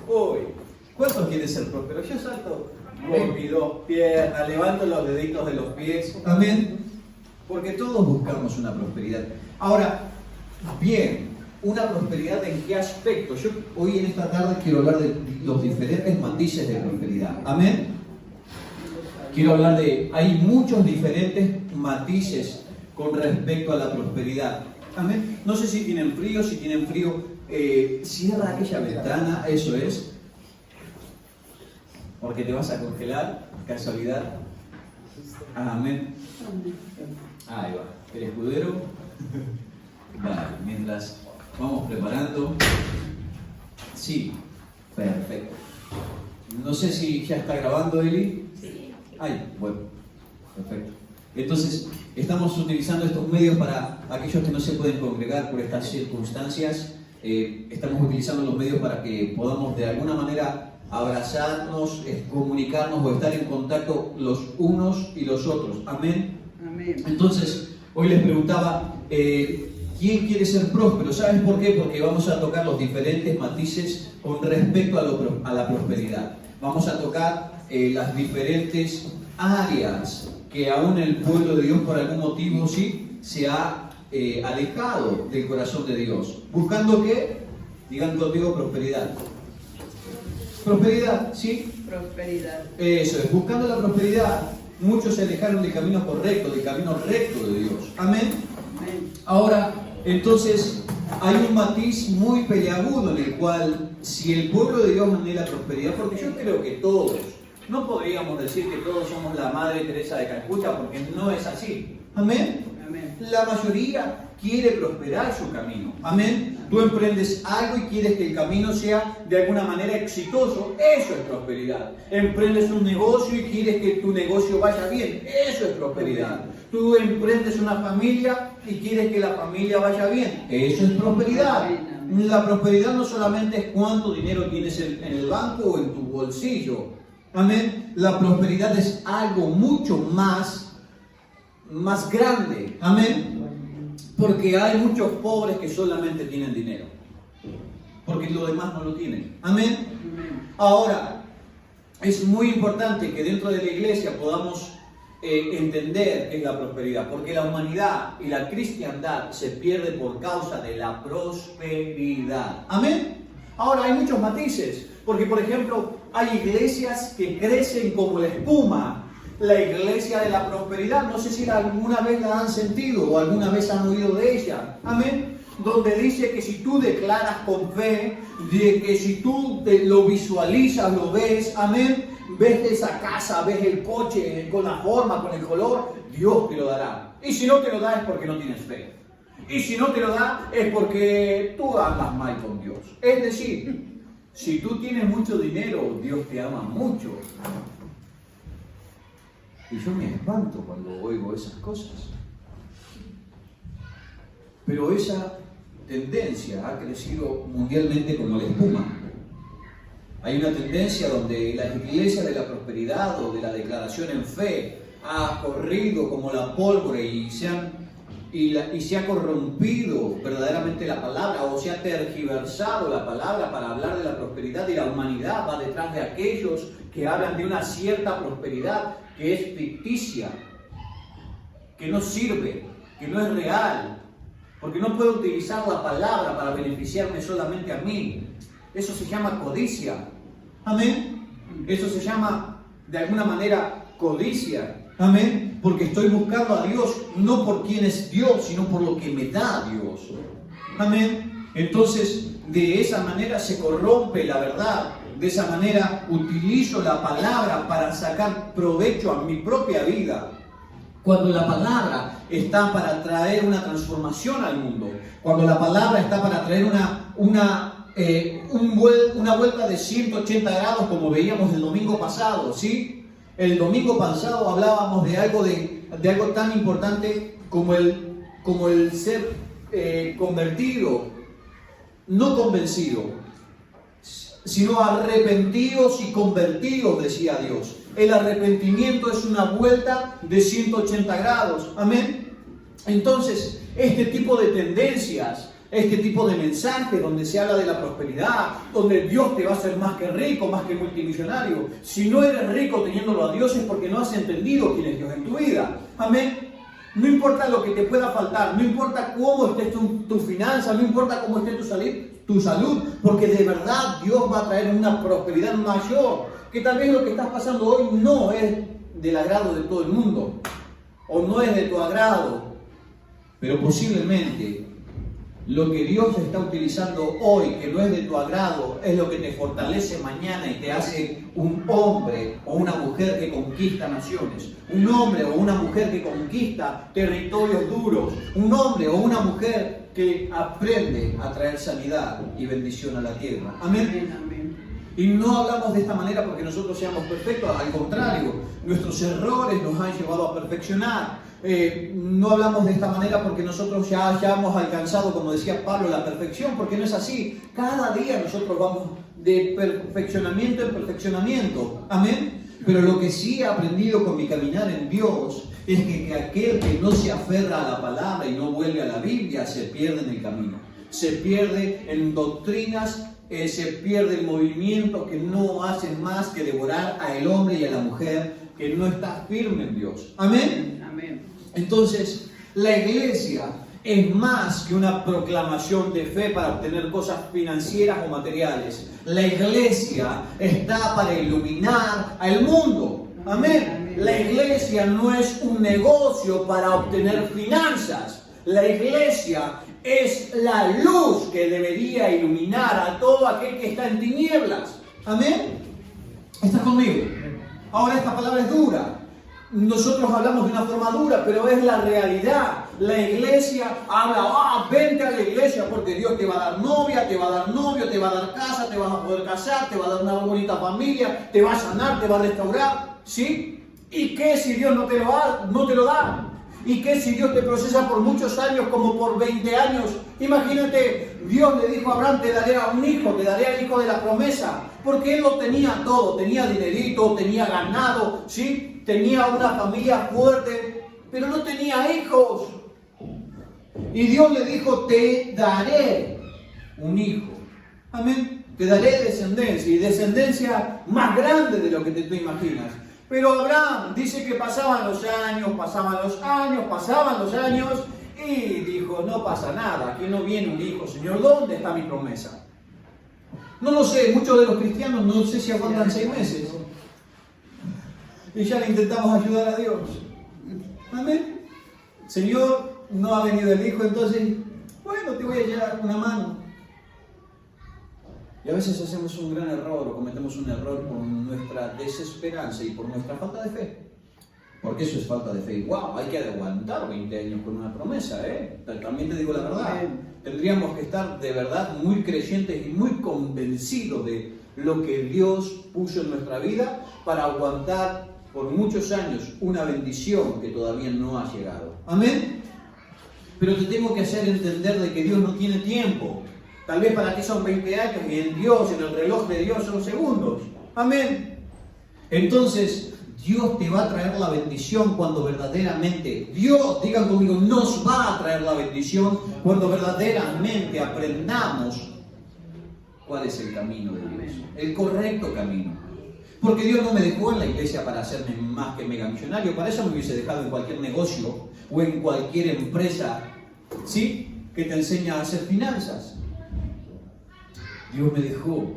Uy, ¿cuántos quieren ser prósperos? Yo salto con mis dos piernas, levanto los deditos de los pies. Amén. Porque todos buscamos una prosperidad. Ahora, bien, ¿una prosperidad en qué aspecto? Yo hoy en esta tarde quiero hablar de los diferentes matices de prosperidad. Amén. Quiero hablar hay muchos diferentes matices con respecto a la prosperidad. Amén. No sé si tienen frío, cierra aquella ventana, eso es. Porque te vas a congelar, casualidad. Amén. Ahí va, el escudero. Vale, mientras vamos preparando. Sí, perfecto. No sé si ya está grabando, Eli. Sí. Ay, bueno, perfecto. Entonces, estamos utilizando estos medios para aquellos que no se pueden congregar por estas circunstancias. Estamos utilizando los medios para que podamos de alguna manera abrazarnos, comunicarnos o estar en contacto los unos y los otros. Amén. Amén. Entonces, hoy les preguntaba, ¿quién quiere ser próspero? ¿Sabes por qué? Porque vamos a tocar los diferentes matices con respecto a la prosperidad. Vamos a tocar las diferentes áreas que aún el pueblo de Dios por algún motivo sí se ha alejado del corazón de Dios. ¿Buscando qué? Digan conmigo prosperidad. Prosperidad, ¿sí? Prosperidad. Eso es, buscando la prosperidad. Muchos se alejaron del camino correcto, del camino recto de Dios. Amén. Amén. Ahora, entonces, hay un matiz muy peleagudo en el cual, si el pueblo de Dios anhela prosperidad, porque yo creo que todos, no podríamos decir que todos somos la Madre Teresa de Calcuta, porque no es así. Amén. Amén. La mayoría quiere prosperar su camino. Amén. Tú emprendes algo y quieres que el camino sea de alguna manera exitoso. Eso es prosperidad. Emprendes un negocio y quieres que tu negocio vaya bien. Eso es prosperidad. Tú emprendes una familia y quieres que la familia vaya bien. Eso es prosperidad. La prosperidad no solamente es cuánto dinero tienes en el banco o en tu bolsillo. Amén. La prosperidad es algo mucho más grande. Amén. Porque hay muchos pobres que solamente tienen dinero. Porque lo demás no lo tienen. Amén. Ahora, es muy importante que dentro de la iglesia podamos entender qué es la prosperidad. Porque la humanidad y la cristiandad se pierde por causa de la prosperidad. Amén. Ahora, hay muchos matices. Porque, por ejemplo, hay iglesias que crecen como la espuma. La iglesia de la prosperidad, no sé si alguna vez la han sentido o alguna vez han oído de ella. Amén. Donde dice que si tú declaras con fe, de que si tú lo visualizas, lo ves, amén, ves esa casa, ves el coche con la forma, con el color, Dios te lo dará. Y si no te lo da es porque no tienes fe. Y si no te lo da es porque tú andas mal con Dios. Es decir, si tú tienes mucho dinero, Dios te ama mucho. Y yo me espanto cuando oigo esas cosas. Pero esa tendencia ha crecido mundialmente como la espuma. Hay una tendencia donde la iglesia de la prosperidad o de la declaración en fe ha corrido como la pólvora y se ha corrompido verdaderamente la palabra, o se ha tergiversado la palabra para hablar de la prosperidad, y la humanidad va detrás de aquellos que hablan de una cierta prosperidad que es ficticia, que no sirve, que no es real, porque no puedo utilizar la palabra para beneficiarme solamente a mí. Eso se llama codicia. Amén. Eso se llama de alguna manera codicia. Amén. Porque estoy buscando a Dios no por quién es Dios, sino por lo que me da Dios. Amén. Entonces, de esa manera se corrompe la verdad. De esa manera utilizo la palabra para sacar provecho a mi propia vida. Cuando la palabra está para traer una transformación al mundo, cuando la palabra está para traer una vuelta de 180 grados, como veíamos el domingo pasado, ¿sí? El domingo pasado hablábamos de algo tan importante como el ser convertido, no convencido, sino arrepentidos y convertidos, decía Dios. El arrepentimiento es una vuelta de 180 grados. Amén. Entonces, este tipo de tendencias este tipo de mensajes donde se habla de la prosperidad, donde Dios te va a hacer más que rico, más que multimillonario. Si no eres rico teniéndolo a Dios es porque no has entendido quién es Dios en tu vida. Amén. No importa lo que te pueda faltar, no importa cómo esté tu finanza, no importa cómo esté tu salud, porque de verdad Dios va a traer una prosperidad mayor, que tal vez lo que estás pasando hoy no es del agrado de todo el mundo, o no es de tu agrado, pero posiblemente lo que Dios está utilizando hoy, que no es de tu agrado, es lo que te fortalece mañana y te hace un hombre o una mujer que conquista naciones, un hombre o una mujer que conquista territorios duros, un hombre o una mujer que aprende a traer sanidad y bendición a la tierra. Amén. Amén. Y no hablamos de esta manera porque nosotros seamos perfectos, al contrario, nuestros errores nos han llevado a perfeccionar. No hablamos de esta manera porque nosotros ya hayamos alcanzado, como decía Pablo, la perfección, porque no es así. Cada día nosotros vamos de perfeccionamiento en perfeccionamiento. Amén. Pero lo que sí he aprendido con mi caminar en Dios es que aquel que no se aferra a la palabra y no vuelve a la Biblia se pierde en el camino. Se pierde en doctrinas, se pierde el movimiento que no hacen más que devorar al hombre y a la mujer que no está firme en Dios. Amén. Amén. Entonces, la iglesia es más que una proclamación de fe para obtener cosas financieras o materiales. La iglesia está para iluminar al mundo. Amén. La iglesia no es un negocio para obtener finanzas. La iglesia es la luz que debería iluminar a todo aquel que está en tinieblas. Amén. ¿Estás conmigo? Ahora esta palabra es dura. Nosotros hablamos de una forma dura, pero es la realidad. La iglesia habla, vente a la iglesia porque Dios te va a dar novia, te va a dar novio, te va a dar casa, te vas a poder casar, te va a dar una bonita familia, te va a sanar, te va a restaurar. ¿Sí? ¿Y qué si Dios no te lo da? ¿Y qué si Dios te procesa por muchos años, como por 20 años? Imagínate, Dios le dijo a Abraham, te daré a un hijo, te daré al hijo de la promesa. Porque él lo tenía todo, tenía dinerito, tenía ganado, ¿sí? Tenía una familia fuerte, pero no tenía hijos. Y Dios le dijo, te daré un hijo. Amén. Te daré descendencia, y descendencia más grande de lo que tú imaginas. Pero Abraham dice que pasaban los años, y dijo, no pasa nada, aquí no viene un hijo, Señor, ¿dónde está mi promesa? No lo sé, muchos de los cristianos no sé si aguantan 6 meses. Y ya le intentamos ayudar a Dios. Amén. Señor, no ha venido el hijo, entonces, bueno, te voy a llevar una mano. Y a veces hacemos un gran error, o cometemos un error por nuestra desesperanza y por nuestra falta de fe. Porque eso es falta de fe. ¡Wow! Hay que aguantar 20 años con una promesa, ¿eh? También te digo la verdad. Tendríamos que estar de verdad muy creyentes y muy convencidos de lo que Dios puso en nuestra vida para aguantar por muchos años una bendición que todavía no ha llegado. Amén. Pero te tengo que hacer entender de que Dios no tiene tiempo. Tal vez para ti son 20 años y en Dios, en el reloj de Dios, son segundos. Amén. Entonces, Dios te va a traer la bendición cuando verdaderamente, Dios, digan conmigo, nos va a traer la bendición cuando verdaderamente aprendamos cuál es el camino de Dios. El correcto camino. Porque Dios no me dejó en la iglesia para hacerme más que mega millonario. Para eso me hubiese dejado en cualquier negocio o en cualquier empresa, ¿sí?, que te enseña a hacer finanzas. Dios me dejó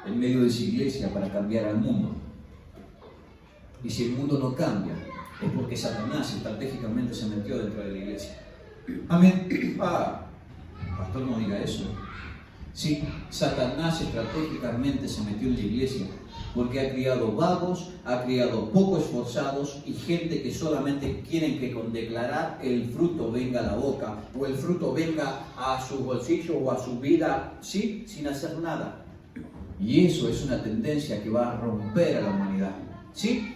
en medio de su iglesia para cambiar al mundo. Y si el mundo no cambia, es porque Satanás estratégicamente se metió dentro de la iglesia. Amén. Pastor, no diga eso. Sí, Satanás estratégicamente se metió en la iglesia porque ha criado vagos, ha criado poco esforzados y gente que solamente quieren que con declarar el fruto venga a la boca o el fruto venga a su bolsillo o a su vida, sí, sin hacer nada. Y eso es una tendencia que va a romper a la humanidad. ¿Sí?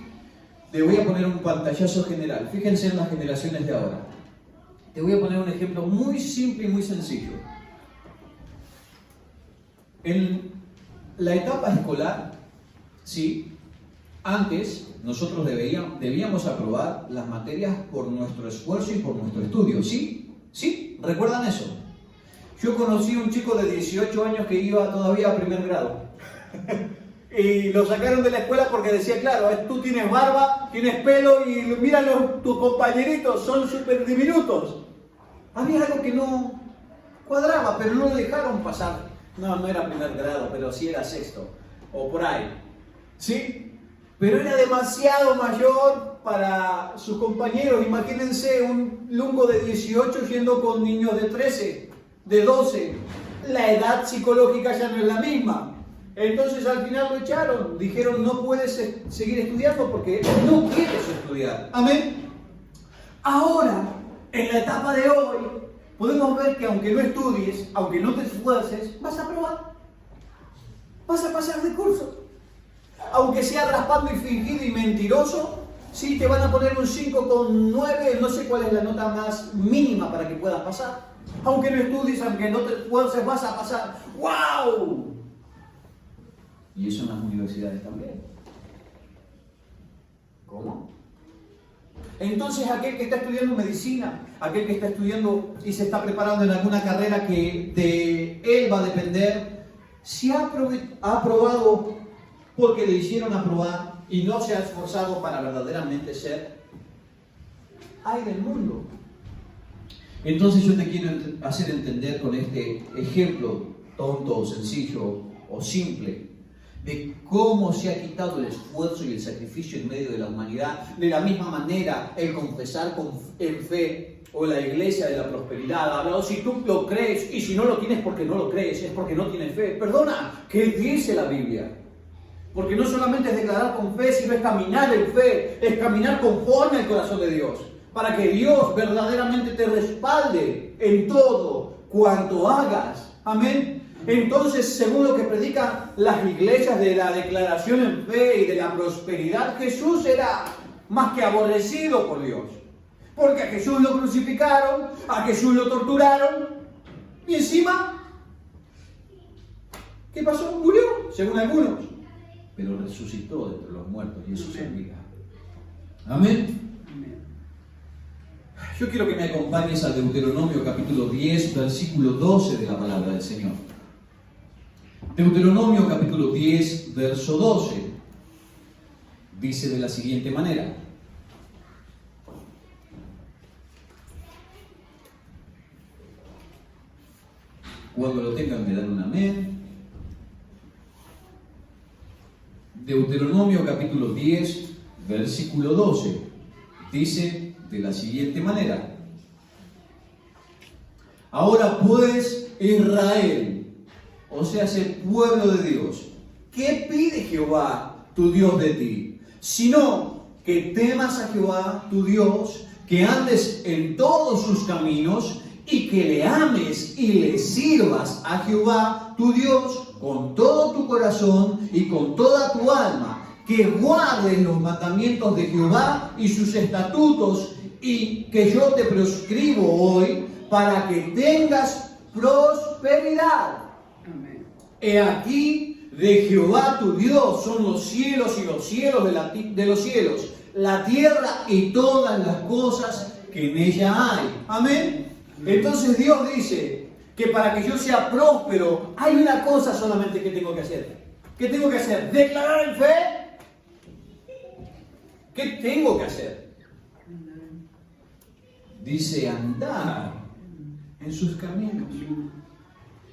Te voy a poner un pantallazo general. Fíjense en las generaciones de ahora. Te voy a poner un ejemplo muy simple y muy sencillo. En la etapa escolar, sí, antes nosotros debíamos aprobar las materias por nuestro esfuerzo y por nuestro estudio. ¿Sí? ¿Sí? ¿Recuerdan eso? Yo conocí un chico de 18 años que iba todavía a primer grado. Y lo sacaron de la escuela porque decía, claro, tú tienes barba, tienes pelo y mira tus compañeritos, son súper diminutos. Había algo que no cuadraba, pero no lo dejaron pasar. No era primer grado, pero sí era sexto, o por ahí. ¿Sí? Pero era demasiado mayor para sus compañeros. Imagínense un lungo de 18 yendo con niños de 13, de 12. La edad psicológica ya no es la misma. Entonces al final lo echaron. Dijeron, no puedes seguir estudiando porque no quieres estudiar. Amén. Ahora, en la etapa de hoy, podemos ver que aunque no estudies, aunque no te esfuerces, vas a aprobar. Vas a pasar de curso. Aunque sea raspando y fingido y mentiroso, sí te van a poner un 5,9, no sé cuál es la nota más mínima para que puedas pasar. Aunque no estudies, aunque no te esfuerces, vas a pasar. ¡Wow! Y eso en las universidades también. ¿Cómo? Entonces aquel que está estudiando medicina, aquel que está estudiando y se está preparando en alguna carrera que de él va a depender, si ha aprobado porque le hicieron aprobar y no se ha esforzado para verdaderamente ser, ¡ay del mundo! Entonces yo te quiero hacer entender con este ejemplo tonto o sencillo o simple de cómo se ha quitado el esfuerzo y el sacrificio en medio de la humanidad. De la misma manera, el confesar en fe o la iglesia de la prosperidad, hablado, si tú lo crees y si no lo tienes porque no lo crees, es porque no tienes fe. Perdona, ¿qué dice la Biblia? Porque no solamente es declarar con fe, sino es caminar en fe, es caminar conforme al corazón de Dios, para que Dios verdaderamente te respalde en todo cuanto hagas. Amén. Entonces, según lo que predican las iglesias de la declaración en fe y de la prosperidad, Jesús era más que aborrecido por Dios. Porque a Jesús lo crucificaron, a Jesús lo torturaron, y encima, ¿qué pasó? Murió, según algunos. Pero resucitó de entre los muertos y eso servirá. Amén. Yo quiero que me acompañes a Deuteronomio capítulo 10, versículo 12 de la palabra del Señor. Deuteronomio capítulo 10, verso 12, dice de la siguiente manera. Cuando lo tengan me dan un amén. Deuteronomio capítulo 10, versículo 12, dice de la siguiente manera. Ahora pues, Israel, o sea, el pueblo de Dios, ¿qué pide Jehová tu Dios de ti? Sino que temas a Jehová tu Dios, que andes en todos sus caminos y que le ames y le sirvas a Jehová tu Dios con todo tu corazón y con toda tu alma, que guardes los mandamientos de Jehová y sus estatutos y que yo te prescribo hoy para que tengas prosperidad. Amén. He aquí, de Jehová tu Dios son los cielos y los cielos de los cielos, la tierra y todas las cosas que en ella hay. Amén. Entonces Dios dice que para que yo sea próspero, hay una cosa solamente que tengo que hacer. ¿Qué tengo que hacer? ¿Declarar en fe? ¿Qué tengo que hacer? Dice andar en sus caminos.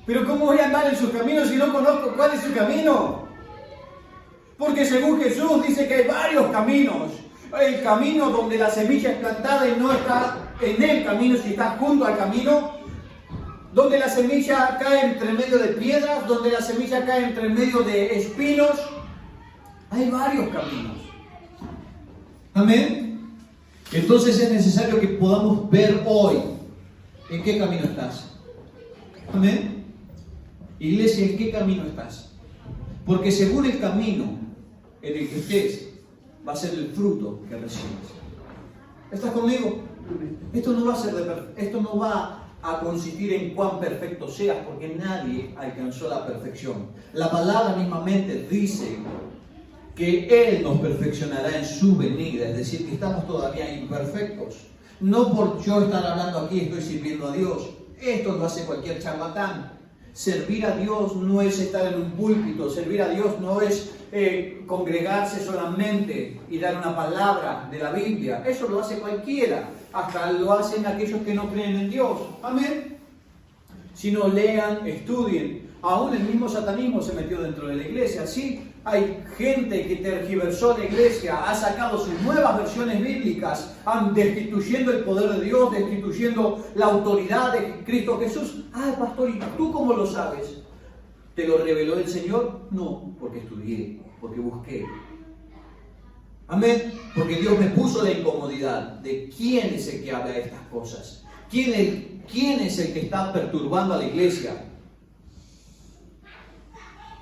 Pero ¿cómo voy a andar en sus caminos si no conozco cuál es su camino? Porque según Jesús dice que hay varios caminos. El camino donde la semilla es plantada y no está en el camino, si está junto al camino. Donde la semilla cae entre medio de piedras, donde la semilla cae entre medio de espinos. Hay varios caminos. Amén. Entonces es necesario que podamos ver hoy en qué camino estás. Amén. Iglesia, ¿en qué camino estás? Porque según el camino en el que estés, va a ser el fruto que recibes. ¿Estás conmigo? Esto no va a consistir en cuán perfecto seas, porque nadie alcanzó la perfección. La palabra mismamente dice que Él nos perfeccionará en su venida, es decir, que estamos todavía imperfectos. No por yo estar hablando aquí estoy sirviendo a Dios, Esto lo hace cualquier charlatán. Servir a Dios no es estar en un púlpito, servir a Dios no es congregarse solamente y dar una palabra de la Biblia. Eso lo hace cualquiera, hasta lo hacen aquellos que no creen en Dios. Amén. Si no, lean, estudien. Aún el mismo satanismo se metió dentro de la iglesia. Sí, hay gente que tergiversó la iglesia, ha sacado sus nuevas versiones bíblicas, destituyendo el poder de Dios, destituyendo la autoridad de Cristo Jesús. Ah, pastor, ¿y tú cómo lo sabes? ¿Te lo reveló el Señor? No, porque estudié, porque busqué. Amén. Porque Dios me puso la incomodidad de quién es el que habla de estas cosas. ¿Quién es el que está perturbando a la iglesia?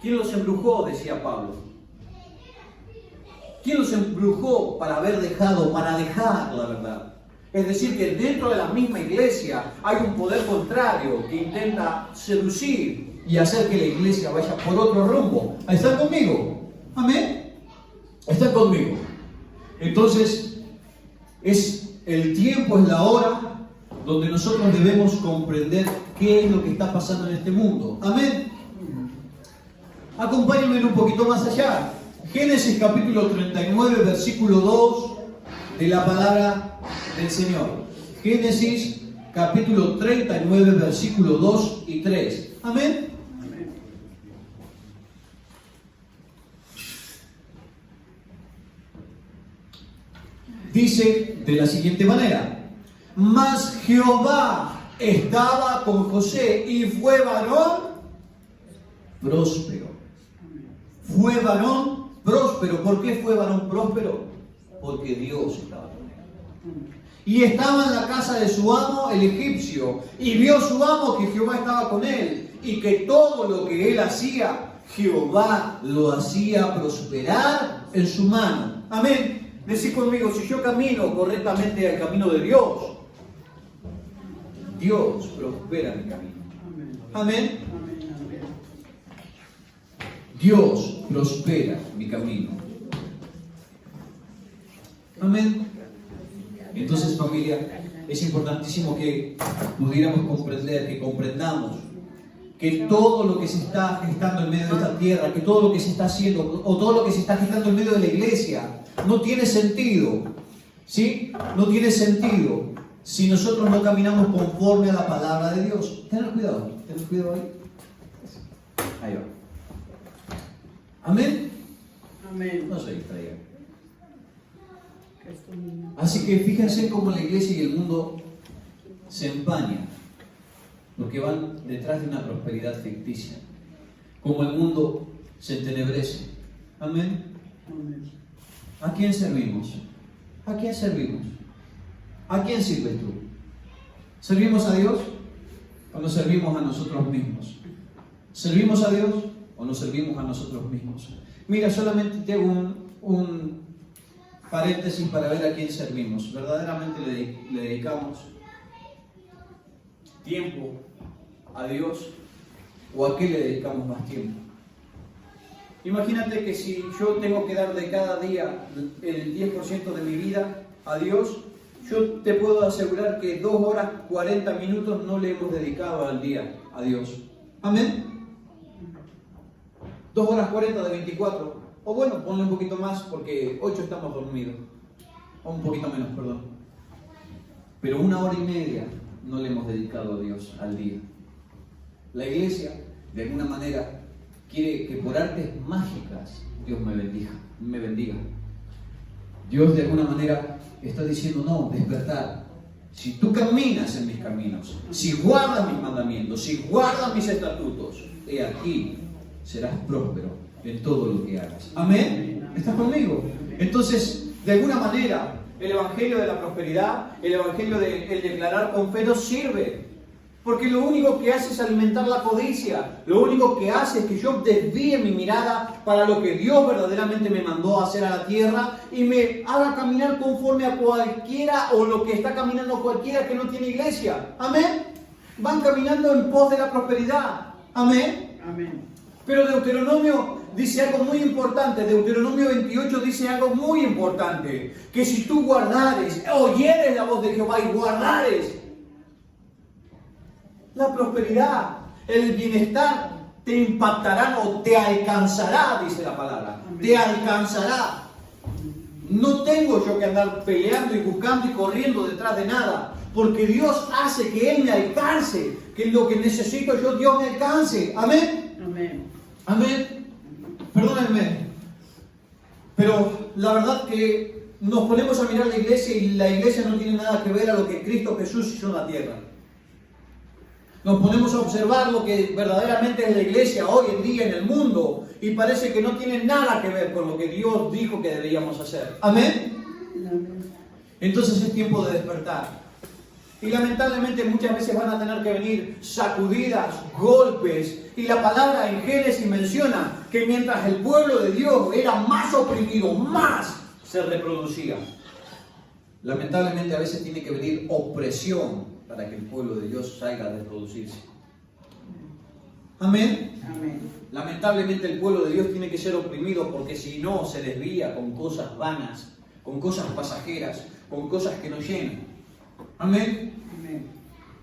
¿Quién los embrujó? Decía Pablo. ¿Quién los embrujó para dejar la verdad? Es decir, que dentro de la misma iglesia hay un poder contrario que intenta seducir y hacer que la iglesia vaya por otro rumbo. ¿Están conmigo? Amén. ¿Están conmigo? Entonces, es el tiempo, es la hora donde nosotros debemos comprender qué es lo que está pasando en este mundo. Amén. Acompáñenme un poquito más allá. Génesis capítulo 39, versículo 2 de la palabra del Señor. Génesis capítulo 39, versículo 2 y 3. Amén. Dice de la siguiente manera: mas Jehová estaba con José y fue varón próspero. Fue varón próspero. ¿Por qué fue varón próspero? Porque Dios estaba con él. Y estaba en la casa de su amo, el egipcio, y vio su amo que Jehová estaba con él, y que todo lo que él hacía, Jehová lo hacía prosperar en su mano. Amén. Decid conmigo, si yo camino correctamente al camino de Dios, Dios prospera mi camino. Amén. Dios prospera mi camino. Amén. Entonces, familia, es importantísimo que pudiéramos comprender, que comprendamos que todo lo que se está gestando en medio de esta tierra, que todo lo que se está haciendo, o todo lo que se está gestando en medio de la iglesia, no tiene sentido. ¿Sí? No tiene sentido si nosotros no caminamos conforme a la palabra de Dios. Tened cuidado ahí. Ahí va. Amén. Amén. No se distraigan. Así que fíjense cómo la iglesia y el mundo se empañan, porque van detrás de una prosperidad ficticia. Como el mundo se entenebrece. Amén. ¿A quién servimos? ¿A quién servimos? ¿A quién sirves tú? ¿Servimos a Dios o nos servimos a nosotros mismos? ¿Servimos a Dios o nos servimos a nosotros mismos? Mira, solamente te hago un paréntesis para ver a quién servimos. ¿Verdaderamente le dedicamos tiempo a Dios o a qué le dedicamos más tiempo? Imagínate que si yo tengo que dar de cada día el 10% de mi vida a Dios, yo te puedo asegurar que 2 horas 40 minutos no le hemos dedicado al día a Dios. Amén. 2 horas 40 de 24. O bueno, ponle un poquito más porque 8 estamos dormidos. O un poquito menos, perdón. Pero 1 hora y media no le hemos dedicado a Dios al día. La iglesia, de alguna manera, quiere que por artes mágicas Dios me bendiga. Dios de alguna manera está diciendo, no, despertar. Si tú caminas en mis caminos, si guardas mis mandamientos, si guardas mis estatutos, he aquí, serás próspero en todo lo que hagas. Amén. ¿Estás conmigo? Entonces, de alguna manera, el evangelio de la prosperidad, el evangelio del declarar con fe no sirve. Porque lo único que hace es alimentar la codicia. Lo único que hace es que yo desvíe mi mirada para lo que Dios verdaderamente me mandó a hacer a la tierra y me haga caminar conforme a cualquiera o lo que está caminando cualquiera que no tiene iglesia. Amén. Van caminando en pos de la prosperidad. Amén. Amén. Pero Deuteronomio dice algo muy importante. Deuteronomio 28 dice algo muy importante. Que si tú guardares, oyeres la voz de Jehová y guardares La prosperidad, el bienestar te impactarán o te alcanzará, dice la palabra. Te alcanzará. No tengo yo que andar peleando y buscando y corriendo detrás de nada. Porque Dios hace que Él me alcance. Que lo que necesito yo, Dios me alcance. Amén. Amén. Amén. Perdónenme. Pero la verdad que nos ponemos a mirar la iglesia y la iglesia no tiene nada que ver a lo que Cristo Jesús hizo en la tierra. Nos ponemos a observar lo que verdaderamente es la iglesia hoy en día en el mundo y parece que no tiene nada que ver con lo que Dios dijo que deberíamos hacer. Amén. Entonces es tiempo de despertar. Y lamentablemente muchas veces van a tener que venir sacudidas, golpes. Y la palabra en Génesis menciona que mientras el pueblo de Dios era más oprimido, más se reproducía. Lamentablemente a veces tiene que venir opresión para que el pueblo de Dios salga a reproducirse. Amén. Amén. Lamentablemente el pueblo de Dios tiene que ser oprimido porque si no se desvía con cosas vanas, con cosas pasajeras, con cosas que nos llenan. Amén. Amén.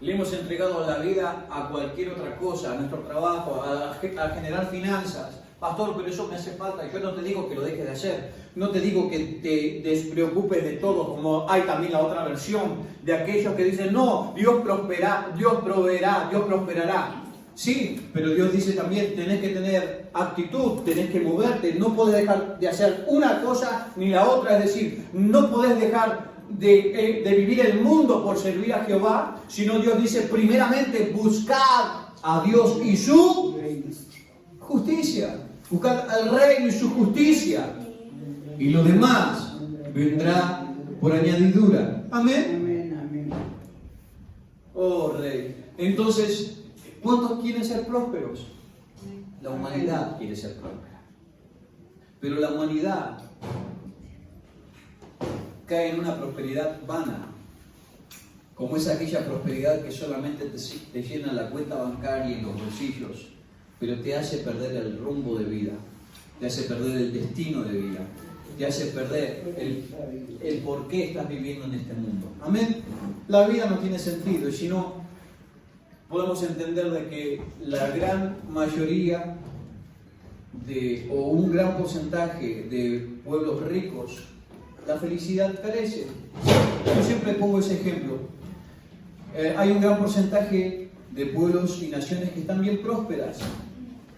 Le hemos entregado la vida a cualquier otra cosa, a nuestro trabajo, a generar finanzas. Pastor, pero eso me hace falta. Yo no te digo que lo dejes de hacer. No te digo que te despreocupes de todo, como hay también la otra versión de aquellos que dicen, no, Dios proveerá, Dios prosperará. Sí, pero Dios dice también, tenés que tener actitud, tenés que moverte. No podés dejar de hacer una cosa ni la otra. Es decir, no podés dejar de vivir el mundo por servir a Jehová, sino Dios dice primeramente buscad a Dios y su justicia, buscad al reino y su justicia y lo demás vendrá por añadidura. Amén. Amén. Amén. Oh Rey, entonces ¿cuántos quieren ser prósperos? La humanidad quiere ser próspera, pero la humanidad cae en una prosperidad vana, como es aquella prosperidad que solamente te llena la cuenta bancaria y los bolsillos, pero te hace perder el rumbo de vida, te hace perder el destino de vida, te hace perder el por qué estás viviendo en este mundo. Amén. La vida no tiene sentido y si no, podemos entender de que la gran mayoría o un gran porcentaje de pueblos ricos, la felicidad carece. Yo siempre pongo ese ejemplo. Hay un gran porcentaje de pueblos y naciones que están bien prósperas,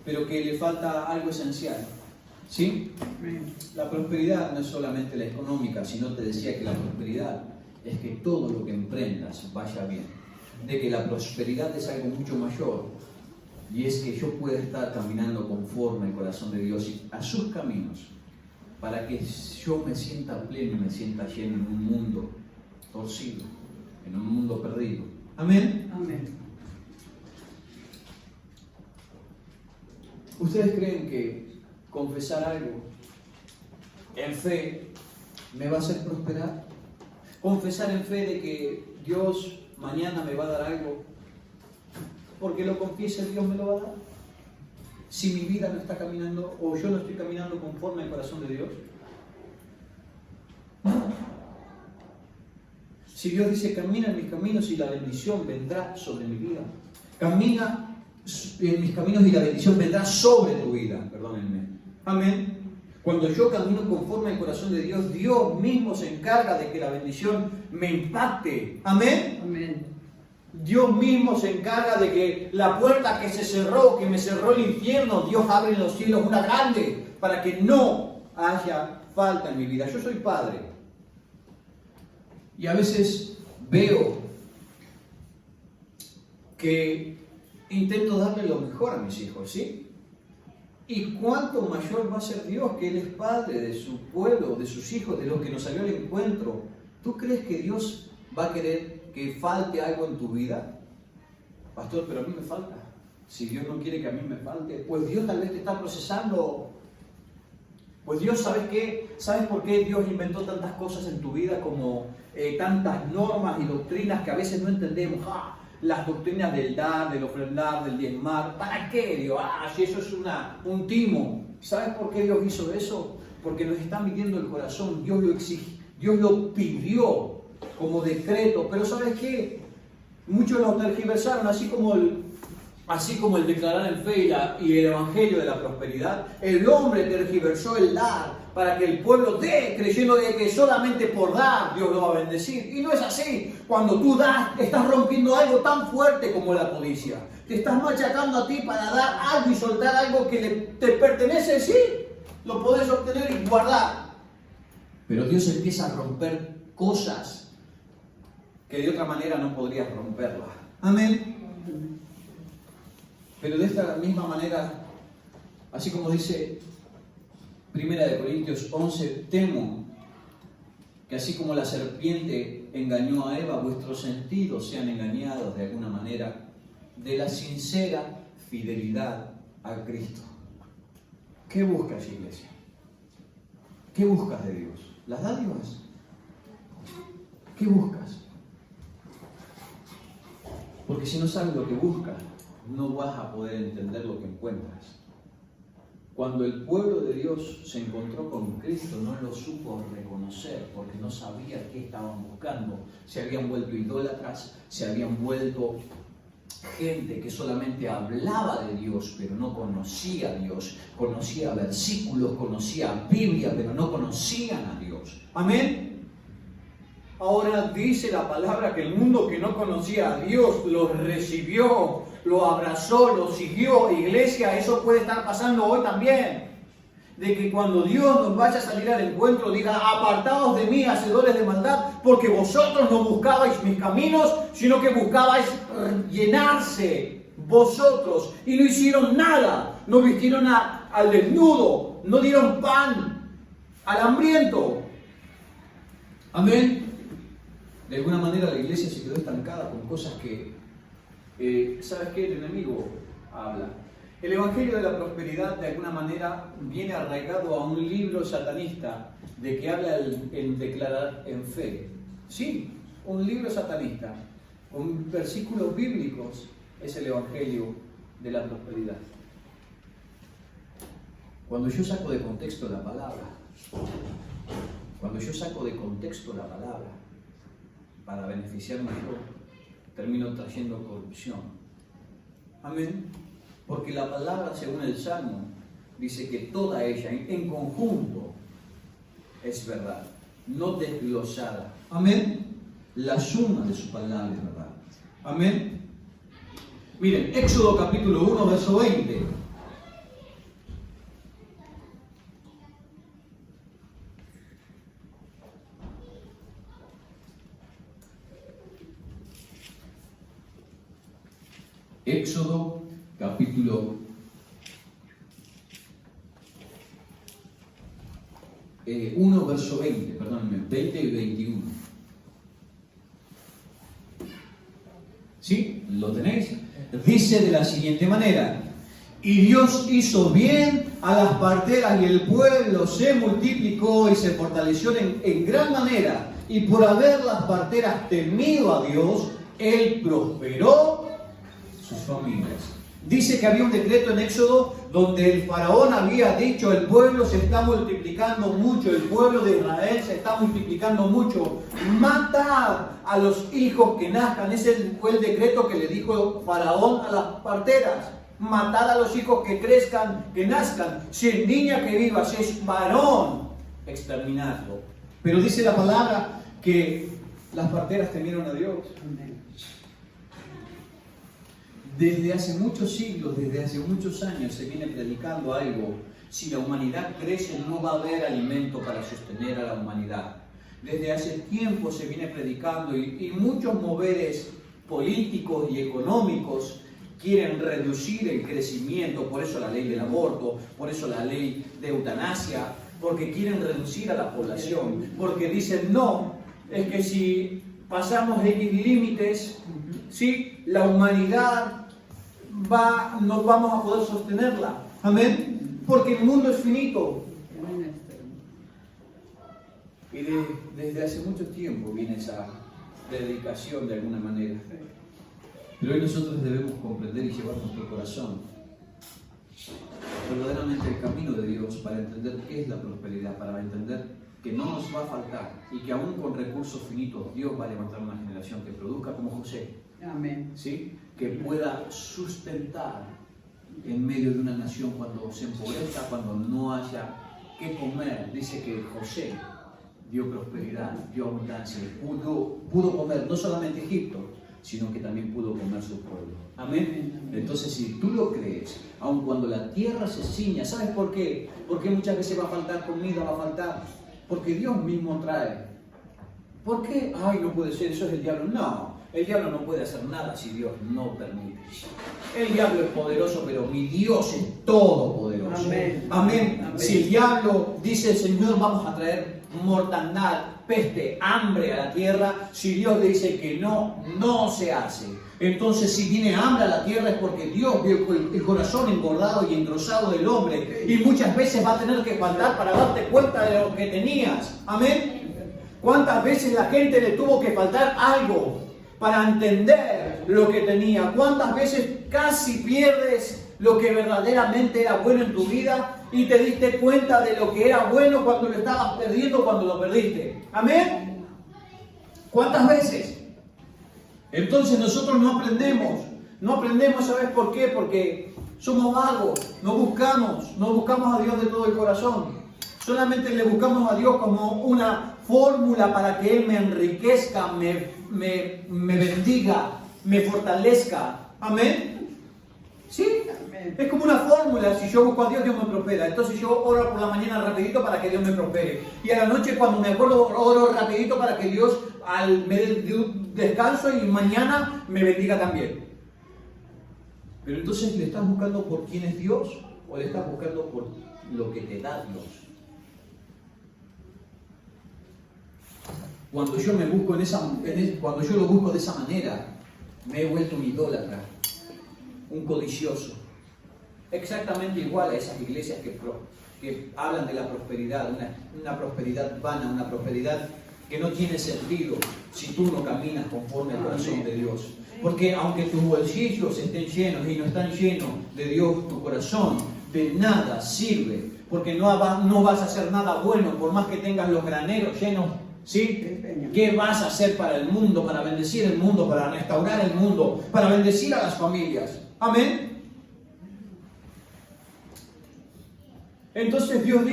pero que le falta algo esencial. ¿Sí? La prosperidad no es solamente la económica, sino te decía que la prosperidad es que todo lo que emprendas vaya bien. De que la prosperidad es algo mucho mayor, y es que yo pueda estar caminando conforme al corazón de Dios y a sus caminos, para que yo me sienta pleno y me sienta lleno en un mundo torcido, en un mundo perdido. Amén. Amén. ¿Ustedes creen que confesar algo en fe me va a hacer prosperar? Confesar en fe de que Dios mañana me va a dar algo, porque lo confiese, Dios me lo va a dar. Si mi vida no está caminando o yo no estoy caminando conforme al corazón de Dios. No. Si Dios dice camina en mis caminos y la bendición vendrá sobre mi vida. Camina en mis caminos y la bendición vendrá sobre tu vida. Perdónenme. Amén. Cuando yo camino conforme al corazón de Dios, Dios mismo se encarga de que la bendición me impacte. Amén. Amén. Dios mismo se encarga de que la puerta que se cerró, que me cerró el infierno, Dios abre en los cielos una grande para que no haya falta en mi vida. Yo soy padre y a veces veo que intento darle lo mejor a mis hijos, ¿sí? Y cuánto mayor va a ser Dios, que Él es padre de su pueblo, de sus hijos, de los que nos salió al encuentro. ¿Tú crees que Dios va a querer que falte algo en tu vida? Pastor, pero a mí me falta. Si Dios no quiere que a mí me falte, pues Dios tal vez te está procesando. Pues Dios, ¿sabes qué? ¿Sabes por qué Dios inventó tantas cosas en tu vida como tantas normas y doctrinas que a veces no entendemos? Las doctrinas del dar, del ofrendar, del diezmar. ¿Para qué, Dios? Si eso es un timo. ¿Sabes por qué Dios hizo eso? Porque nos está midiendo el corazón. Dios lo exige, Dios lo pidió como decreto. Pero ¿sabes qué? Muchos lo tergiversaron, así como el declarar en fe y el evangelio de la prosperidad. El hombre tergiversó el dar para que el pueblo dé, creyendo de que solamente por dar Dios lo va a bendecir. Y no es así. Cuando tú das, estás rompiendo algo tan fuerte como la codicia. Te estás machacando a ti para dar algo y soltar algo que te pertenece, sí. Lo podés obtener y guardar. Pero Dios empieza a romper cosas que de otra manera no podrías romperlas. Amén. Pero de esta misma manera, así como dice 1 Corintios 11, temo que así como la serpiente engañó a Eva, vuestros sentidos sean engañados de alguna manera de la sincera fidelidad a Cristo. ¿Qué buscas, iglesia? ¿Qué buscas de Dios? ¿Las dádivas? ¿Qué buscas? Porque si no sabes lo que buscas, no vas a poder entender lo que encuentras. Cuando el pueblo de Dios se encontró con Cristo, no lo supo reconocer porque no sabía qué estaban buscando. Se habían vuelto idólatras, se habían vuelto gente que solamente hablaba de Dios, pero no conocía a Dios. Conocía versículos, conocía Biblia, pero no conocían a Dios. Amén. Ahora dice la palabra que el mundo que no conocía a Dios lo recibió, lo abrazó, lo siguió. Iglesia, eso puede estar pasando hoy también. De que cuando Dios nos vaya a salir al encuentro, diga: apartaos de mí, hacedores de maldad, porque vosotros no buscabais mis caminos, sino que buscabais llenarse vosotros. Y no hicieron nada, no vistieron al desnudo, no dieron pan al hambriento. Amén. De alguna manera la iglesia se quedó estancada con cosas que, ¿sabes qué? El enemigo habla. El evangelio de la prosperidad de alguna manera viene arraigado a un libro satanista de que habla en declarar en fe. Sí, un libro satanista con versículos bíblicos es el evangelio de la prosperidad. Cuando yo saco de contexto la palabra, para beneficiarme yo, termino trayendo corrupción. Amén. Porque la palabra, según el Salmo, dice que toda ella, en conjunto, es verdad, no desglosada. Amén. La suma de su palabra es verdad. Amén. Miren, Éxodo capítulo 1, verso 20. Éxodo capítulo 1, verso 20, perdónenme, 20 y 21. ¿Sí? ¿Lo tenéis? Dice de la siguiente manera: y Dios hizo bien a las parteras y el pueblo se multiplicó y se fortaleció en gran manera, y por haber las parteras temido a Dios, Él prosperó sus familias. Dice que había un decreto en Éxodo donde el faraón había dicho: el pueblo se está multiplicando mucho, el pueblo de Israel se está multiplicando mucho, matad a los hijos que nazcan. Ese fue el decreto que le dijo faraón a las parteras: matad a los hijos que crezcan, que nazcan, si es niña que viva, si es varón, exterminadlo. Pero dice la palabra que las parteras temieron a Dios. Desde hace muchos siglos, desde hace muchos años se viene predicando algo: si la humanidad crece no va a haber alimento para sostener a la humanidad. Desde hace tiempo se viene predicando y muchos moveres políticos y económicos quieren reducir el crecimiento, por eso la ley del aborto, por eso la ley de eutanasia, porque quieren reducir a la población, porque dicen: no, es que si pasamos X límites, ¿sí?, la humanidad no vamos a poder sostenerla. Amén. Porque el mundo es finito. Y desde hace mucho tiempo viene esa dedicación de alguna manera. Pero hoy nosotros debemos comprender y llevar nuestro corazón verdaderamente el camino de Dios para entender qué es la prosperidad, para entender que no nos va a faltar y que aún con recursos finitos Dios va a levantar una generación que produzca como José. Amén. ¿Sí? Que pueda sustentar en medio de una nación cuando se empobrezca, cuando no haya que comer. Dice que José dio prosperidad, dio abundancia, pudo comer no solamente Egipto, sino que también pudo comer su pueblo. Amén. Entonces, si tú lo crees, aun cuando la tierra se ciña, ¿sabes por qué? Porque muchas veces va a faltar comida, va a faltar, porque Dios mismo trae. ¿Por qué? Ay, no puede ser, eso es el diablo. No, el diablo no puede hacer nada si Dios no permite. El diablo es poderoso, pero mi Dios es todopoderoso. Amén. Amén. Amén. Si el diablo dice el Señor, vamos a traer mortandad, peste, hambre a la tierra, si Dios le dice que no, no se hace. Entonces, si viene hambre a la tierra es porque Dios vio el corazón engordado y engrosado del hombre, y muchas veces va a tener que faltar para darte cuenta de lo que tenías. Amén. ¿Cuántas veces la gente le tuvo que faltar algo para entender lo que tenía? ¿Cuántas veces casi pierdes lo que verdaderamente era bueno en tu vida y te diste cuenta de lo que era bueno cuando lo estabas perdiendo, cuando lo perdiste? ¿Amén? ¿Cuántas veces? Entonces nosotros no aprendemos, ¿sabes por qué? Porque somos vagos, no buscamos a Dios de todo el corazón. Solamente le buscamos a Dios como una fórmula para que Él me enriquezca, me bendiga, me fortalezca. ¿Amén? ¿Sí? Amén. Es como una fórmula. Si yo busco a Dios, Dios me prospera. Entonces yo oro por la mañana rapidito para que Dios me prospere. Y a la noche cuando me acuerdo, oro rapidito para que Dios me dé un descanso y mañana me bendiga también. Pero entonces, ¿le estás buscando por quién es Dios o le estás buscando por lo que te da Dios? Cuando yo lo busco de esa manera, me he vuelto un idólatra, un codicioso. Exactamente igual a esas iglesias que hablan de la prosperidad, una prosperidad vana, una prosperidad que no tiene sentido si tú no caminas conforme al corazón de Dios. Porque aunque tus bolsillos estén llenos y no están llenos de Dios, tu corazón de nada sirve, porque no vas a hacer nada bueno por más que tengas los graneros llenos. ¿Sí? ¿Qué vas a hacer para el mundo, para bendecir el mundo, para restaurar el mundo, para bendecir a las familias? Amén. Entonces Dios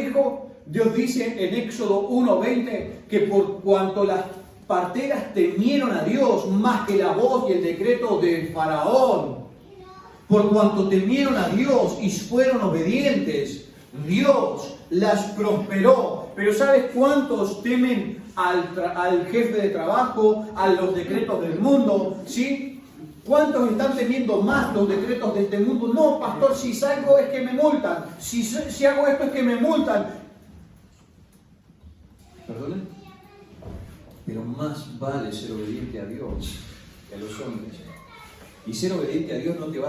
dice en Éxodo 1:20 que por cuanto las parteras temieron a Dios más que la voz y el decreto de Faraón, por cuanto temieron a Dios y fueron obedientes, Dios las prosperó. Pero ¿sabes cuántos temen al jefe de trabajo, a los decretos del mundo? ¿Sí? ¿Cuántos están temiendo más los decretos de este mundo? No, pastor, si salgo es que me multan. Si hago esto es que me multan. ¿Perdonen? Pero más vale ser obediente a Dios que a los hombres. Y ser obediente a Dios no te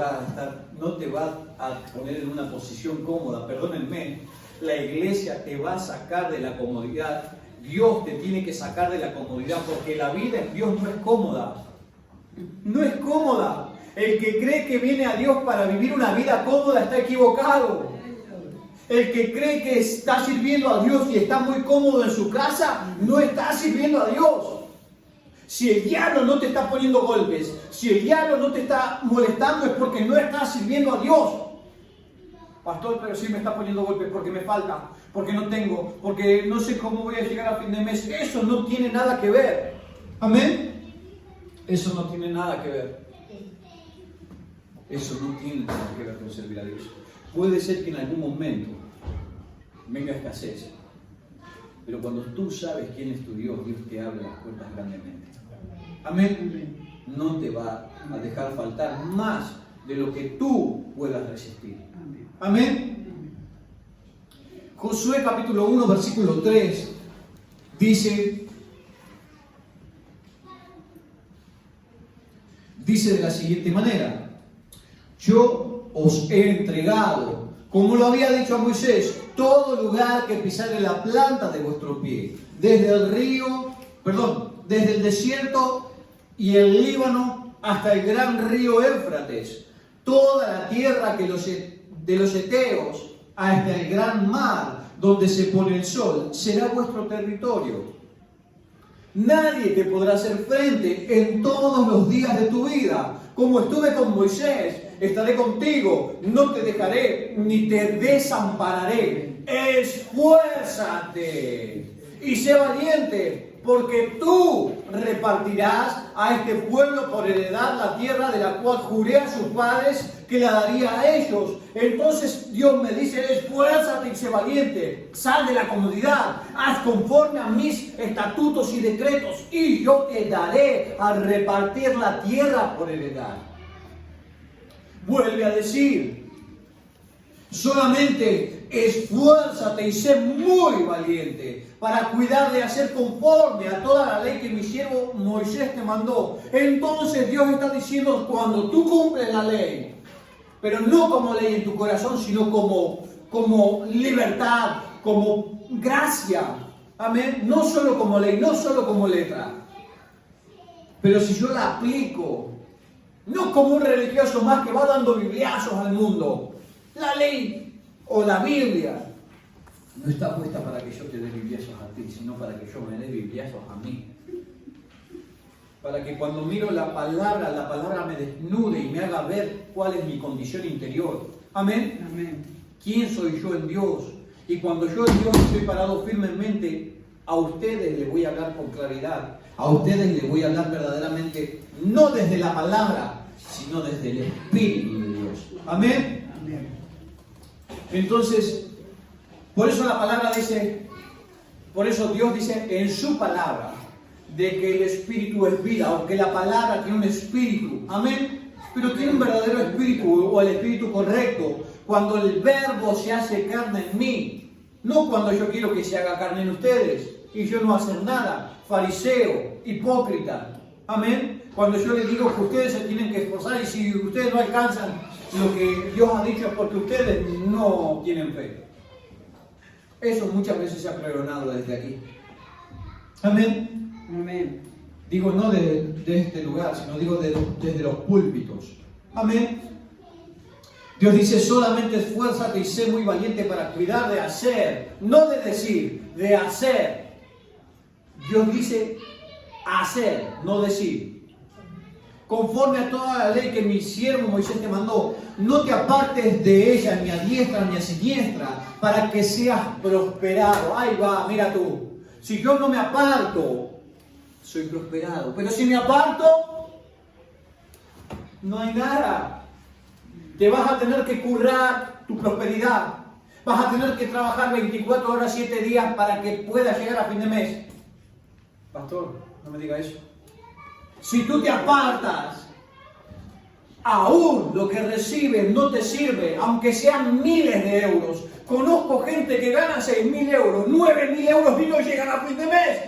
va a poner en una posición cómoda. Perdónenme, la iglesia te va a sacar de la comodidad. Dios te tiene que sacar de la comodidad porque la vida en Dios no es cómoda. No es cómoda. El que cree que viene a Dios para vivir una vida cómoda está equivocado. El que cree que está sirviendo a Dios y está muy cómodo en su casa, no está sirviendo a Dios. Si el diablo no te está poniendo golpes, si el diablo no te está molestando, es porque no estás sirviendo a Dios. Pastor, pero sí me está poniendo golpes porque me falta, porque no tengo, porque no sé cómo voy a llegar a fin de mes. Eso no tiene nada que ver. ¿Amén? Eso no tiene nada que ver. Eso no tiene nada que ver con servir a Dios. Puede ser que en algún momento venga escasez, pero cuando tú sabes quién es tu Dios, Dios te abre las puertas grandemente. Amén. No te va a dejar faltar más de lo que tú puedas resistir. Amén. Josué capítulo 1, versículo 3 dice de la siguiente manera: yo os he entregado, como lo había dicho a Moisés, todo lugar que pisare la planta de vuestro pie, desde el desierto y el Líbano hasta el gran río Éufrates, toda la tierra de los heteos hasta el gran mar donde se pone el sol, será vuestro territorio. Nadie te podrá hacer frente en todos los días de tu vida. Como estuve con Moisés, estaré contigo, no te dejaré ni te desampararé. Esfuérzate y sé valiente, porque tú repartirás a este pueblo por heredad la tierra de la cual juré a sus padres que la daría a ellos. Entonces Dios me dice, esfuérzate y sé valiente, sal de la comodidad, haz conforme a mis estatutos y decretos, y yo te daré a repartir la tierra por heredad. Vuelve a decir, solamente esfuérzate y sé muy valiente para cuidar de hacer conforme a toda la ley que mi siervo Moisés te mandó. Entonces Dios está diciendo, cuando tú cumples la ley, pero no como ley en tu corazón, sino como libertad, como gracia. Amén. No solo como ley, no solo como letra. Pero si yo la aplico, no como un religioso más que va dando bibliazos al mundo. La ley o la Biblia no está puesta para que yo te dé bibliazos a ti, sino para que yo me dé bibliazos a mí. Para que cuando miro la palabra me desnude y me haga ver cuál es mi condición interior. Amén. Amén. ¿Quién soy yo en Dios? Y cuando yo en Dios estoy parado firmemente, a ustedes les voy a hablar con claridad. A ustedes les voy a hablar verdaderamente, no desde la palabra, sino desde el Espíritu de Dios. Amén. Amén. Entonces, por eso la palabra dice, por eso Dios dice en su palabra, de que el Espíritu es vida, o que la palabra tiene un espíritu. Amén. Pero tiene un verdadero espíritu, o el espíritu correcto, cuando el verbo se hace carne en mí. No cuando yo quiero que se haga carne en ustedes, y yo no hacer nada. Fariseo, hipócrita. Amén. Cuando yo les digo que ustedes se tienen que esforzar, y si ustedes no alcanzan lo que Dios ha dicho es porque ustedes no tienen fe. Eso muchas veces se ha pregonado desde aquí. Amén. Amén. Digo no de este lugar, sino digo desde los púlpitos. Amén. Dios dice, solamente esfuérzate y sé muy valiente para cuidar de hacer, no de decir, de hacer. Dios dice hacer, no decir. Conforme a toda la ley que mi siervo Moisés te mandó, no te apartes de ella ni a diestra ni a siniestra, para que seas prosperado. Ahí va, mira tú. Si yo no me aparto, soy prosperado. Pero si me aparto, no hay nada. Te vas a tener que currar tu prosperidad. Vas a tener que trabajar 24 horas, 7 días para que puedas llegar a fin de mes. Pastor, no me diga eso. Si tú te apartas, aún lo que recibes no te sirve, aunque sean miles de euros. Conozco gente que gana 6.000 euros, 9.000 euros y no llegan a fin de mes.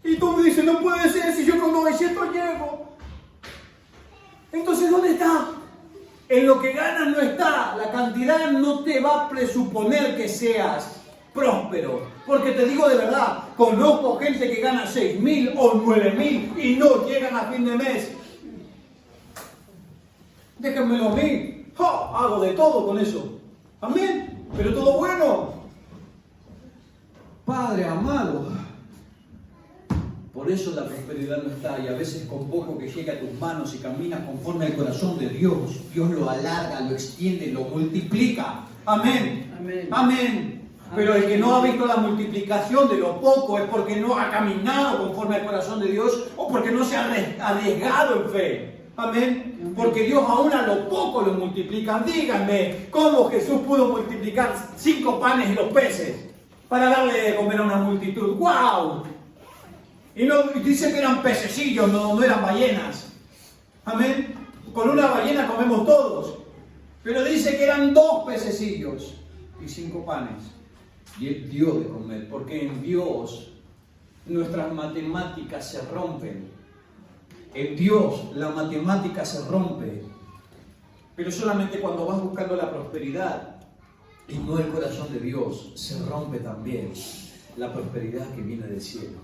Y tú me dices, no puede ser si yo con 900 llego. Entonces, ¿dónde está? En lo que ganas no está. La cantidad no te va a presuponer que seas próspero. Porque te digo de verdad, conozco gente que gana 6.000 o 9.000 y no llegan a fin de mes. Déjenmelo a mí. ¡Oh! Hago de todo con eso. Amén. Pero todo bueno. Padre amado. Por eso la prosperidad no está, y a veces con poco que llega a tus manos y caminas conforme al corazón de Dios, Dios lo alarga, lo extiende, lo multiplica. Amén. Amén. Amén. Pero el que no ha visto la multiplicación de lo poco es porque no ha caminado conforme al corazón de Dios o porque no se ha arriesgado en fe. Amén. Porque Dios aún a lo poco lo multiplica. Díganme, ¿cómo Jesús pudo multiplicar 5 panes y los peces para darle de comer a una multitud? ¡Wow! Y no dice que eran pececillos, no eran ballenas. Amén. Con una ballena comemos todos. Pero dice que eran 2 pececillos y 5 panes. Y Él dio de comer, porque en Dios nuestras matemáticas se rompen. En Dios la matemática se rompe. Pero solamente cuando vas buscando la prosperidad y no el corazón de Dios, se rompe también la prosperidad que viene del cielo.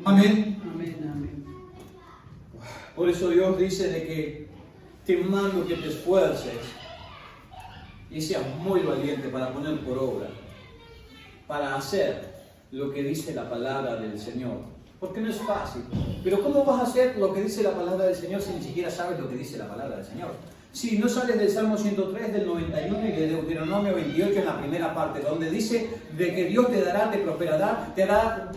Amén. Amén, amén. Por eso Dios dice de que te mando que te esfuerces y seas muy valiente para poner por obra, para hacer lo que dice la palabra del Señor. Porque no es fácil. Pero ¿cómo vas a hacer lo que dice la palabra del Señor si ni siquiera sabes lo que dice la palabra del Señor? Si no sales del Salmo 103, del 91 y de Deuteronomio 28 en la primera parte, donde dice de que Dios te dará, te prosperará, te hará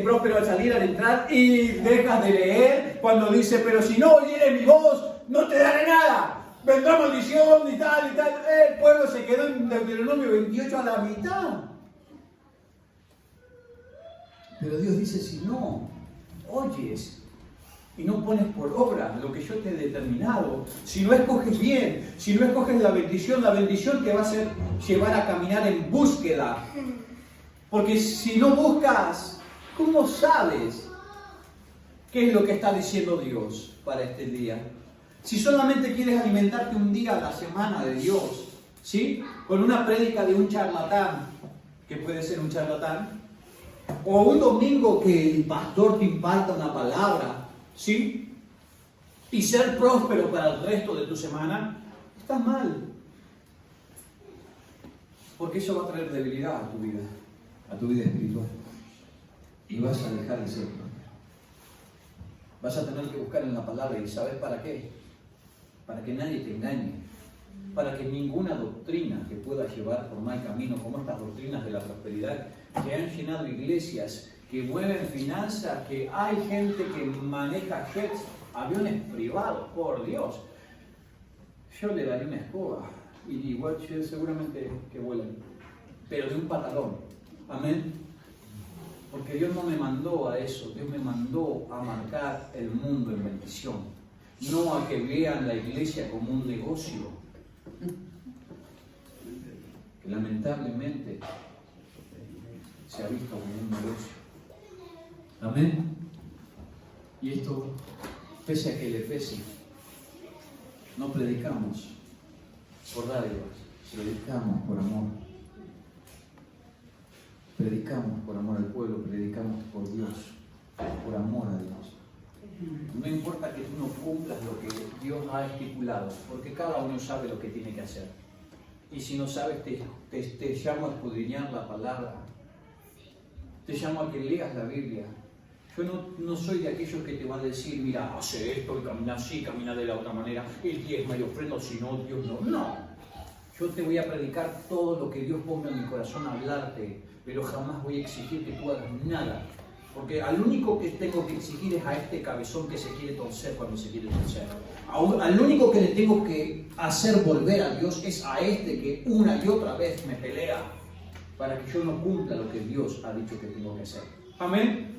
próspero al salir, al entrar, y dejas de leer cuando dice, pero si no oyere mi voz, no te daré nada. Vendrá maldición y tal y tal. El pueblo se quedó en Deuteronomio 28 a la mitad. Pero Dios dice, si no oyes y no pones por obra lo que yo te he determinado, si no escoges bien, si no escoges la bendición te va a hacer llevar a caminar en búsqueda. Porque si no buscas, ¿cómo sabes qué es lo que está diciendo Dios para este día? Si solamente quieres alimentarte un día a la semana de Dios, ¿sí? Con una prédica de un charlatán, que puede ser un charlatán, o un domingo que el pastor te imparta una palabra, ¿sí? Y ser próspero para el resto de tu semana, está mal. Porque eso va a traer debilidad a tu vida espiritual. Y vas a dejar de ser próspero. Vas a tener que buscar en la palabra y ¿sabes para qué? Para que nadie te engañe. Para que ninguna doctrina te pueda llevar por mal camino, como estas doctrinas de la prosperidad que han llenado iglesias, que mueven finanzas, que hay gente que maneja jets, aviones privados, por Dios. Yo le daré una escoba, y igual seguramente que vuelen, pero de un patadón. Amén. Porque Dios no me mandó a eso, Dios me mandó a marcar el mundo en bendición, no a que vean la iglesia como un negocio, que lamentablemente se ha visto como un negocio. Amén. Y esto, pese a que el Efesio no predicamos por dádivas, predicamos por amor. Predicamos por amor al pueblo, predicamos por Dios, por amor a Dios. No importa que tú no cumplas lo que Dios ha estipulado, porque cada uno sabe lo que tiene que hacer. Y si no sabes, te llamo a escudriñar la palabra. Te llamo a que leas la Biblia. Yo no soy de aquellos que te van a decir, mira, hace esto y camina así, camina de la otra manera, el diezmo y ofrenda, si no, Dios no. No. Yo te voy a predicar todo lo que Dios ponga en mi corazón a hablarte, pero jamás voy a exigir que tú hagas nada. Porque al único que tengo que exigir es a este cabezón que se quiere torcer cuando se quiere torcer. Al único que le tengo que hacer volver a Dios es a este que una y otra vez me pelea para que yo no cumpla lo que Dios ha dicho que tengo que hacer. Amén.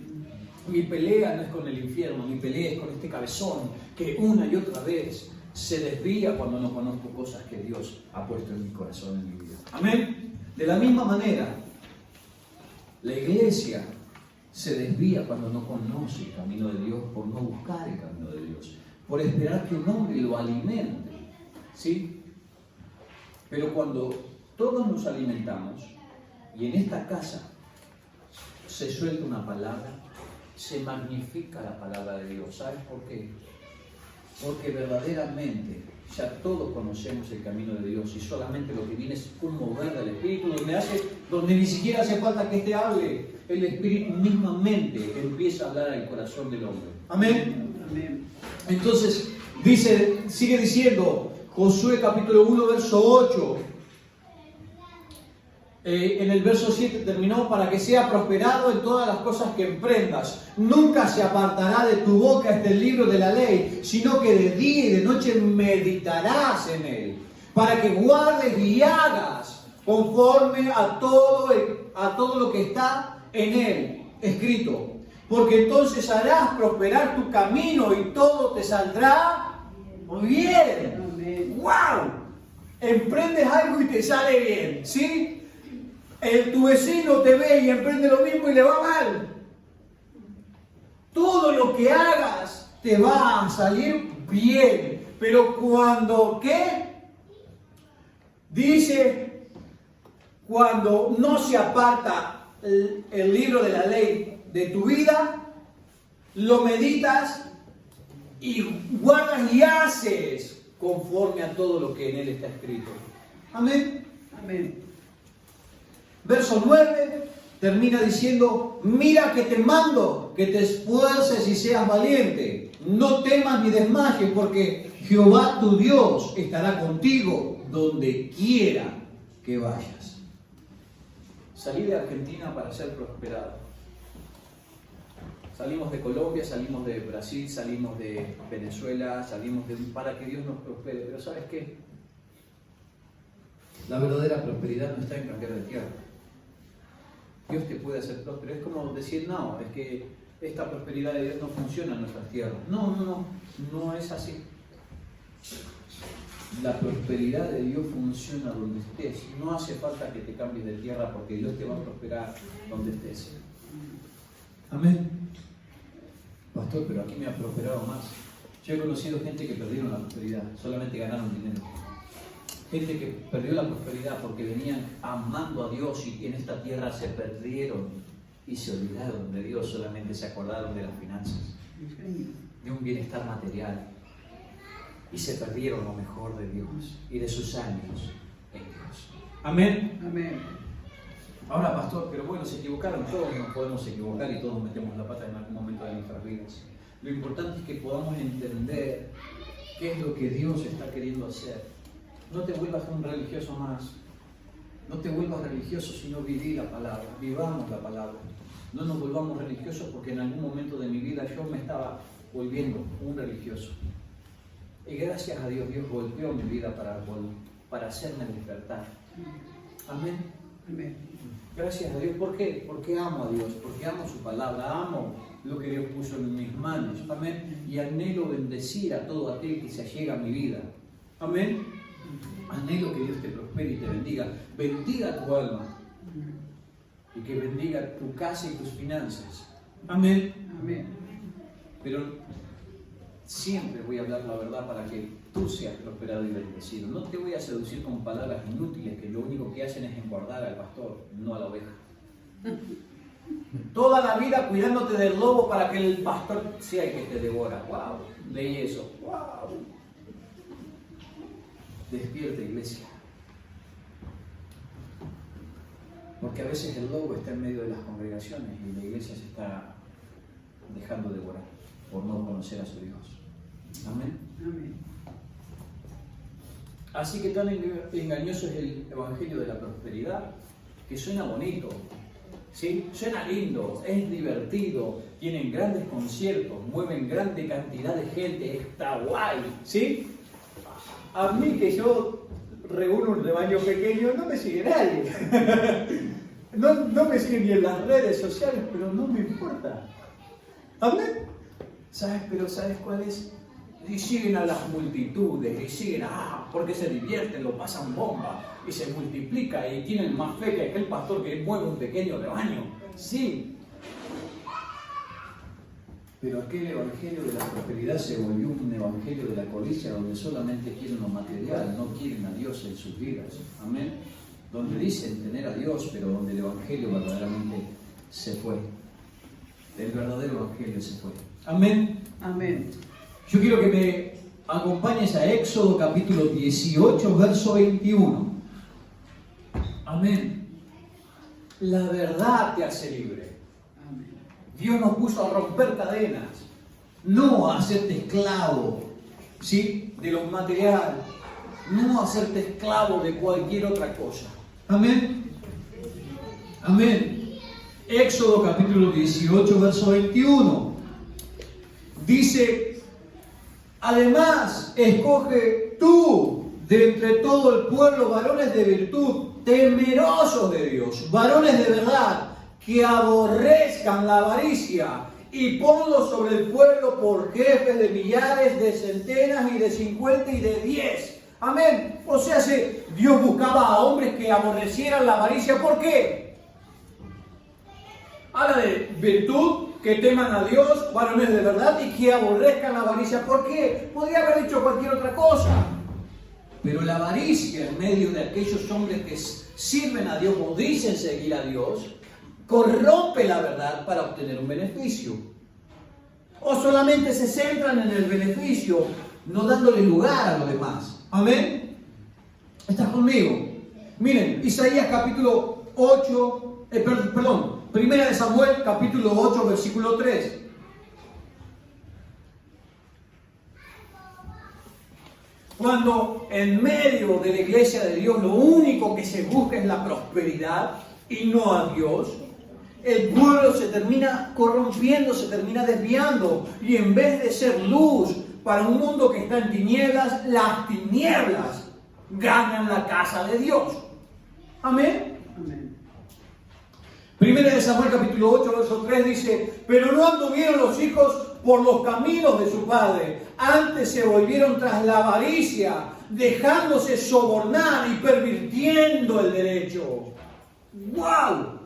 Mi pelea no es con el infierno, mi pelea es con este cabezón que una y otra vez se desvía cuando no conozco cosas que Dios ha puesto en mi corazón, en mi vida. Amén. De la misma manera, la iglesia se desvía cuando no conoce el camino de Dios, por no buscar el camino de Dios, por esperar que un hombre lo alimente, ¿sí? Pero cuando todos nos alimentamos y en esta casa se suelta una palabra, se magnifica la palabra de Dios. ¿Sabes por qué? Porque verdaderamente ya todos conocemos el camino de Dios y solamente lo que viene es un mover del Espíritu donde ni siquiera hace falta que éste hable. El Espíritu mismamente empieza a hablar al corazón del hombre. Amén. Amén. Entonces sigue diciendo Josué capítulo 1 verso 8. En el verso 7 terminó, para que sea prosperado en todas las cosas que emprendas. Nunca se apartará de tu boca este libro de la ley, sino que de día y de noche meditarás en él, para que guardes y hagas conforme a todo lo que está en él escrito. Porque entonces harás prosperar tu camino y todo te saldrá bien. ¡Wow! Emprendes algo y te sale bien, ¿sí? Tu vecino te ve y emprende lo mismo y le va mal. Todo lo que hagas te va a salir bien. Pero cuando, ¿qué? Dice, cuando no se aparta el libro de la ley de tu vida, lo meditas y guardas y haces conforme a todo lo que en él está escrito. Amén. Amén. Verso 9, termina diciendo, mira que te mando, que te esfuerces y seas valiente. No temas ni desmayes, porque Jehová tu Dios estará contigo donde quiera que vayas. Salí de Argentina para ser prosperado. Salimos de Colombia, salimos de Brasil, salimos de Venezuela, para que Dios nos prospere. Pero ¿sabes qué? La verdadera prosperidad no está en cambiar de tierra. Dios te puede hacer próspero. Es como decir, no, es que esta prosperidad de Dios no funciona en nuestras tierras. No es así. La prosperidad de Dios funciona donde estés. No hace falta que te cambies de tierra porque Dios te va a prosperar donde estés. Amén. Pastor, pero aquí me ha prosperado más. Yo he conocido gente que perdieron la prosperidad, solamente ganaron dinero. Gente que perdió la prosperidad porque venían amando a Dios y en esta tierra se perdieron y se olvidaron de Dios, solamente se acordaron de las finanzas, de un bienestar material y se perdieron lo mejor de Dios y de sus años en Dios. Amén. Amén. Ahora, pastor, pero bueno, se equivocaron, todos nos podemos equivocar y todos metemos la pata en algún momento de nuestras vidas. Lo importante es que podamos entender qué es lo que Dios está queriendo hacer. No te vuelvas un religioso más. No te vuelvas religioso, sino viví la palabra. Vivamos la palabra. No nos volvamos religiosos porque en algún momento de mi vida yo me estaba volviendo un religioso. Y gracias a Dios, Dios golpeó mi vida para hacerme despertar. Amén. Amén. Gracias a Dios. ¿Por qué? Porque amo a Dios, porque amo su palabra, amo lo que Dios puso en mis manos. Amén. Y anhelo bendecir a todo aquel que se allega a mi vida. Amén. Anhelo que Dios te prospere y te bendiga. Bendiga tu alma. Y que bendiga tu casa y tus finanzas. Amén. Amén. Pero siempre voy a hablar la verdad para que tú seas prosperado y bendecido. No te voy a seducir con palabras inútiles que lo único que hacen es engordar al pastor, no a la oveja. Toda la vida cuidándote del lobo para que el pastor sea el que te devora. ¡Wow! Leí eso. ¡Wow! Despierta, iglesia. Porque a veces el lobo está en medio de las congregaciones y la iglesia se está dejando devorar por no conocer a su Dios. Amén. Amén. Así que tan engañoso es el evangelio de la prosperidad, que suena bonito, ¿sí? Suena lindo, es divertido, tienen grandes conciertos, mueven grande cantidad de gente, está guay, ¿sí? A mí que yo reúno un rebaño pequeño, no me sigue nadie. No me siguen ni en las redes sociales, pero no me importa. ¿Amén? ¿Sabes cuál es? Y siguen a las multitudes, y siguen, porque se divierten, lo pasan bomba, y se multiplica, y tienen más fe que aquel pastor que mueve un pequeño rebaño. Sí. Pero aquel evangelio de la prosperidad se volvió un evangelio de la codicia, donde solamente quieren lo material, no quieren a Dios en sus vidas. Amén. Donde dicen tener a Dios, pero donde el evangelio verdaderamente se fue. El verdadero evangelio se fue. Amén. Amén. Yo quiero que me acompañes a Éxodo capítulo 18, verso 21. Amén. La verdad te hace libre. Amén. Dios nos puso a romper cadenas, no a hacerte esclavo, ¿sí? De lo material, no a hacerte esclavo de cualquier otra cosa. Amén. Amén. Éxodo capítulo 18, verso 21. Dice: además, escoge tú de entre todo el pueblo varones de virtud, temerosos de Dios, varones de verdad, que aborrezcan la avaricia, y ponlos sobre el pueblo por jefes de millares, de centenas y de 50 y de 10. Amén. O sea, Dios buscaba a hombres que aborrecieran la avaricia. ¿Por qué? Habla de virtud, que teman a Dios, varones de verdad, y que aborrezcan la avaricia. ¿Por qué? Podría haber dicho cualquier otra cosa. Pero la avaricia en medio de aquellos hombres que sirven a Dios o dicen seguir a Dios, corrompe la verdad para obtener un beneficio. O solamente se centran en el beneficio, no dándole lugar a lo demás. Amén. ¿Estás conmigo? Miren, Isaías capítulo 8, Primera de Samuel, capítulo 8, versículo 3. Cuando en medio de la iglesia de Dios lo único que se busca es la prosperidad y no a Dios, el pueblo se termina corrompiendo, se termina desviando, y en vez de ser luz para un mundo que está en tinieblas, las tinieblas ganan la casa de Dios. Amén. Amén. Primera de Samuel capítulo 8, verso 3 dice: pero no anduvieron los hijos por los caminos de su padre, antes se volvieron tras la avaricia, dejándose sobornar y pervirtiendo el derecho. ¡Wow!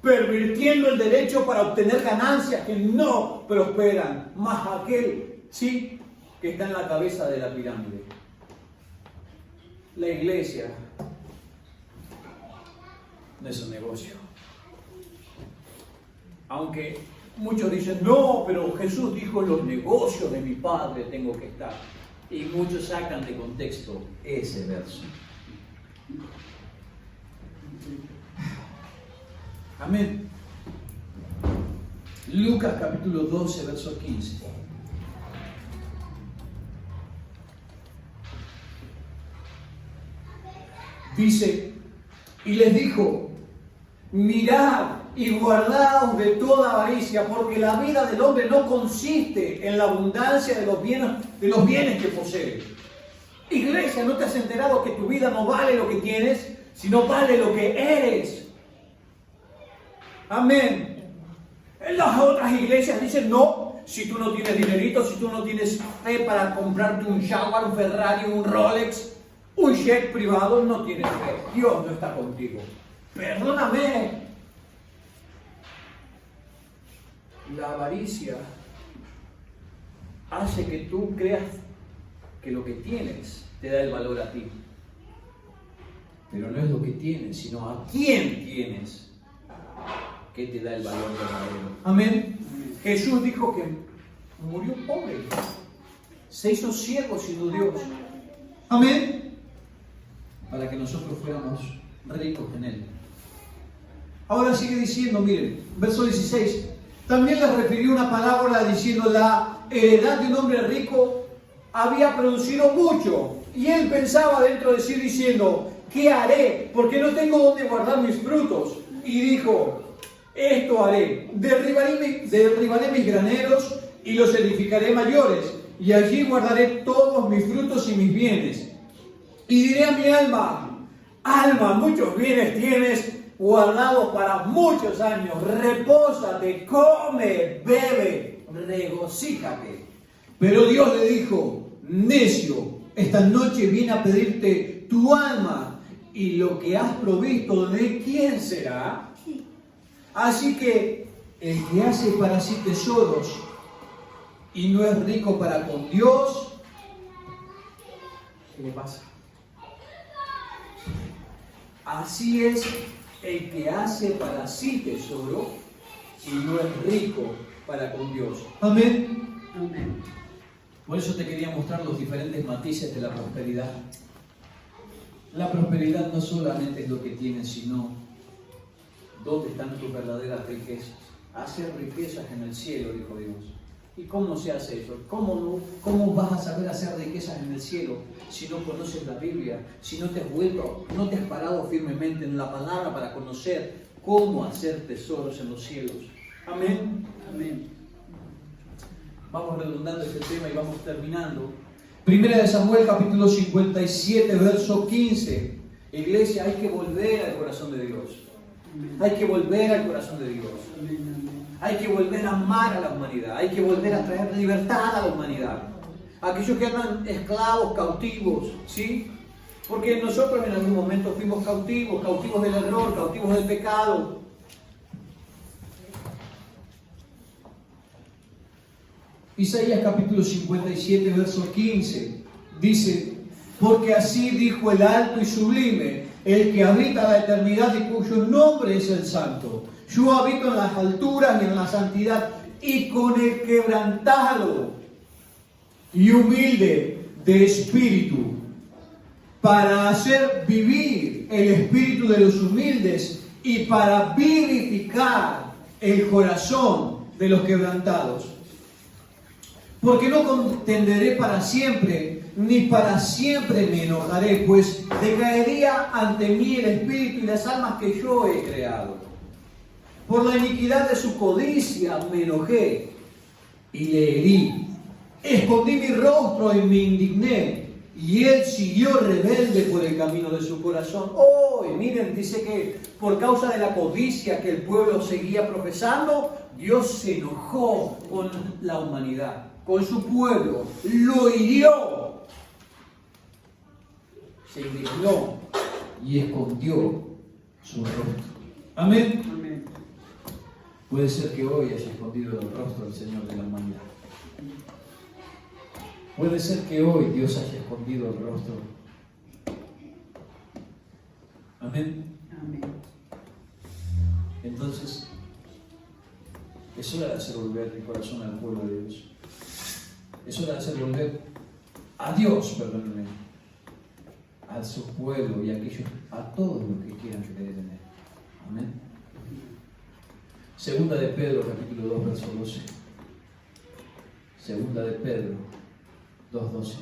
Pervirtiendo el derecho para obtener ganancias que no prosperan, más aquel, sí, que está en la cabeza de la pirámide. La iglesia no es un negocio. Aunque muchos dicen, no, pero Jesús dijo, en los negocios de mi Padre tengo que estar. Y muchos sacan de contexto ese verso. Amén. Lucas capítulo 12, verso 15. Dice, y les dijo, mirad y guardaos de toda avaricia, porque la vida del hombre no consiste en la abundancia de los bienes que posee. Iglesia, ¿no te has enterado que tu vida no vale lo que tienes, sino vale lo que eres? Amén. En las otras iglesias dicen, no, si tú no tienes dinerito, si tú no tienes fe para comprarte un Jaguar, un Ferrari, un Rolex, un jet privado, no tienes fe. Dios no está contigo. Perdóname. La avaricia hace que tú creas que lo que tienes te da el valor a ti. Pero no es lo que tienes, sino a quién tienes que te da el valor verdadero. Amén. Jesús dijo que murió pobre, se hizo ciego siendo Dios. Amén. Para que nosotros fuéramos ricos en Él. Ahora sigue diciendo, miren, verso 16. También les refirió una parábola diciendo, la heredad de un hombre rico había producido mucho. Y él pensaba dentro de sí diciendo, ¿qué haré? Porque no tengo dónde guardar mis frutos. Y dijo, esto haré, derribaré mis graneros y los edificaré mayores. Y allí guardaré todos mis frutos y mis bienes. Y diré a mi alma, alma, muchos bienes tienes guardados para muchos años. Repósate, come, bebe, regocíjate. Pero Dios le dijo, necio, esta noche viene a pedirte tu alma, y lo que has provisto, ¿de quién será? Así que el que hace para sí tesoros y no es rico para con Dios, ¿qué le pasa? Así es el que hace para sí tesoro y no es rico para con Dios. Amén. Amén. Por eso te quería mostrar los diferentes matices de la prosperidad. La prosperidad no solamente es lo que tienes, sino dónde están tus verdaderas riquezas. Hacer riquezas en el cielo, dijo Dios. ¿Y cómo se hace eso? ¿Cómo vas a saber hacer riquezas en el cielo si no conoces la Biblia? Si no te has parado firmemente en la palabra para conocer cómo hacer tesoros en los cielos. Amén. Amén. Vamos redundando este tema y vamos terminando. Primera de Samuel, capítulo 57, verso 15. Iglesia, hay que volver al corazón de Dios. Hay que volver al corazón de Dios. Hay que volver a amar a la humanidad. Hay que volver a traer libertad a la humanidad. Aquellos que andan esclavos, cautivos, ¿sí? Porque nosotros en algún momento fuimos cautivos del error, cautivos del pecado. Isaías capítulo 57, verso 15, dice, porque así dijo el alto y sublime, el que habita la eternidad y cuyo nombre es el santo. Yo habito en las alturas y en la santidad, y con el quebrantado y humilde de espíritu, para hacer vivir el espíritu de los humildes y para vivificar el corazón de los quebrantados. Porque no contenderé para siempre, ni para siempre me enojaré, pues decaería ante mí el espíritu y las almas que yo he creado. Por la iniquidad de su codicia me enojé y le herí. Escondí mi rostro y me indigné, y él siguió rebelde por el camino de su corazón. Oh, y miren, dice que por causa de la codicia que el pueblo seguía profesando, Dios se enojó con la humanidad, con su pueblo, lo hirió, se indignó y escondió su rostro. Amén. Amén. Puede ser que hoy haya escondido el rostro del Señor de la humanidad. Puede ser que hoy Dios haya escondido el rostro. Amén. Amén. Entonces, es hora de hacer volver el corazón al pueblo de Dios. Es hora de hacer volver a Dios, perdónenme, a su pueblo y a todos los que quieran creer en Él. Amén. Segunda de Pedro, capítulo 2, verso 12. Segunda de Pedro 2:12.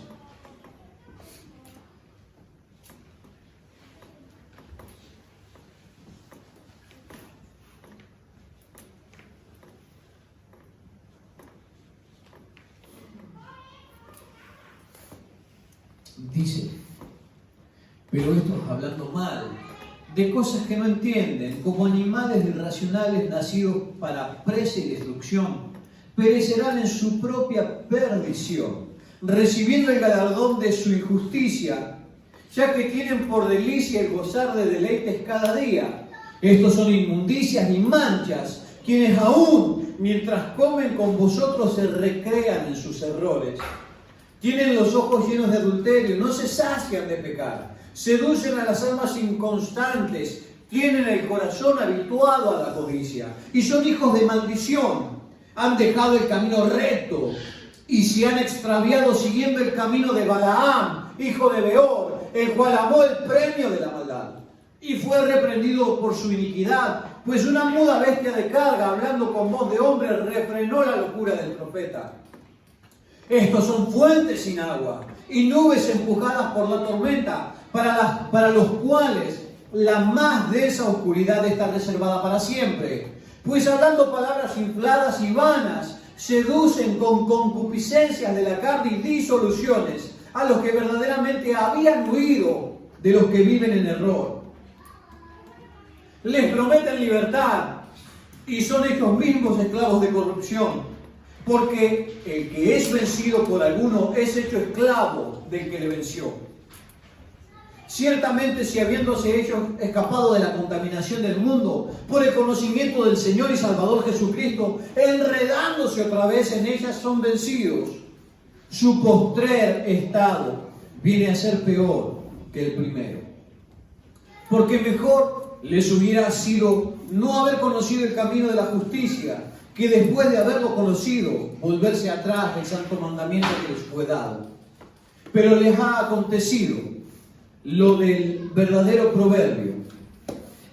Dice, pero estos hablando mal, de cosas que no entienden, como animales irracionales nacidos para presa y destrucción, perecerán en su propia perdición, recibiendo el galardón de su injusticia, ya que tienen por delicia el gozar de deleites cada día. Estos son inmundicias y manchas, quienes aún, mientras comen con vosotros, se recrean en sus errores. Tienen los ojos llenos de adulterio, no se sacian de pecar, seducen a las almas inconstantes, tienen el corazón habituado a la codicia y son hijos de maldición. Han dejado el camino recto y se han extraviado siguiendo el camino de Balaam, hijo de Beor, el cual amó el premio de la maldad y fue reprendido por su iniquidad, pues una muda bestia de carga, hablando con voz de hombre, refrenó la locura del profeta. Estos son fuentes sin agua y nubes empujadas por la tormenta, para los cuales la más densa oscuridad está reservada para siempre. Pues hablando palabras infladas y vanas, seducen con concupiscencias de la carne y disoluciones a los que verdaderamente habían huido de los que viven en error. Les prometen libertad y son ellos mismos esclavos de corrupción. Porque el que es vencido por alguno es hecho esclavo del que le venció. Ciertamente, si habiéndose ellos escapado de la contaminación del mundo por el conocimiento del Señor y Salvador Jesucristo, enredándose otra vez en ellas, son vencidos, su postrer estado viene a ser peor que el primero. Porque mejor les hubiera sido no haber conocido el camino de la justicia, que después de haberlo conocido, volverse atrás del santo mandamiento que les fue dado. Pero les ha acontecido lo del verdadero proverbio: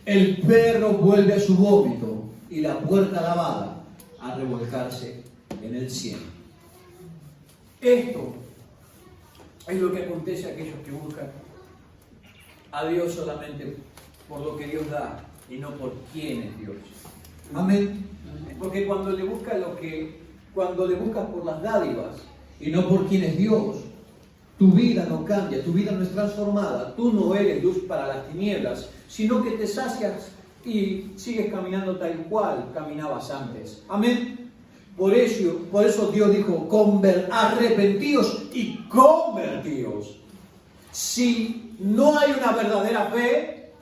el perro vuelve a su vómito y la puerta lavada a revolcarse en el cielo. Esto es lo que acontece a aquellos que buscan a Dios solamente por lo que Dios da y no por quién es Dios. Amén. Porque cuando le buscas por las dádivas y no por quién es Dios, tu vida no cambia, tu vida no es transformada. Tú no eres luz para las tinieblas, sino que te sacias y sigues caminando tal cual caminabas antes. Amén. Por eso Dios dijo: arrepentíos y convertíos. Si no hay una verdadera fe,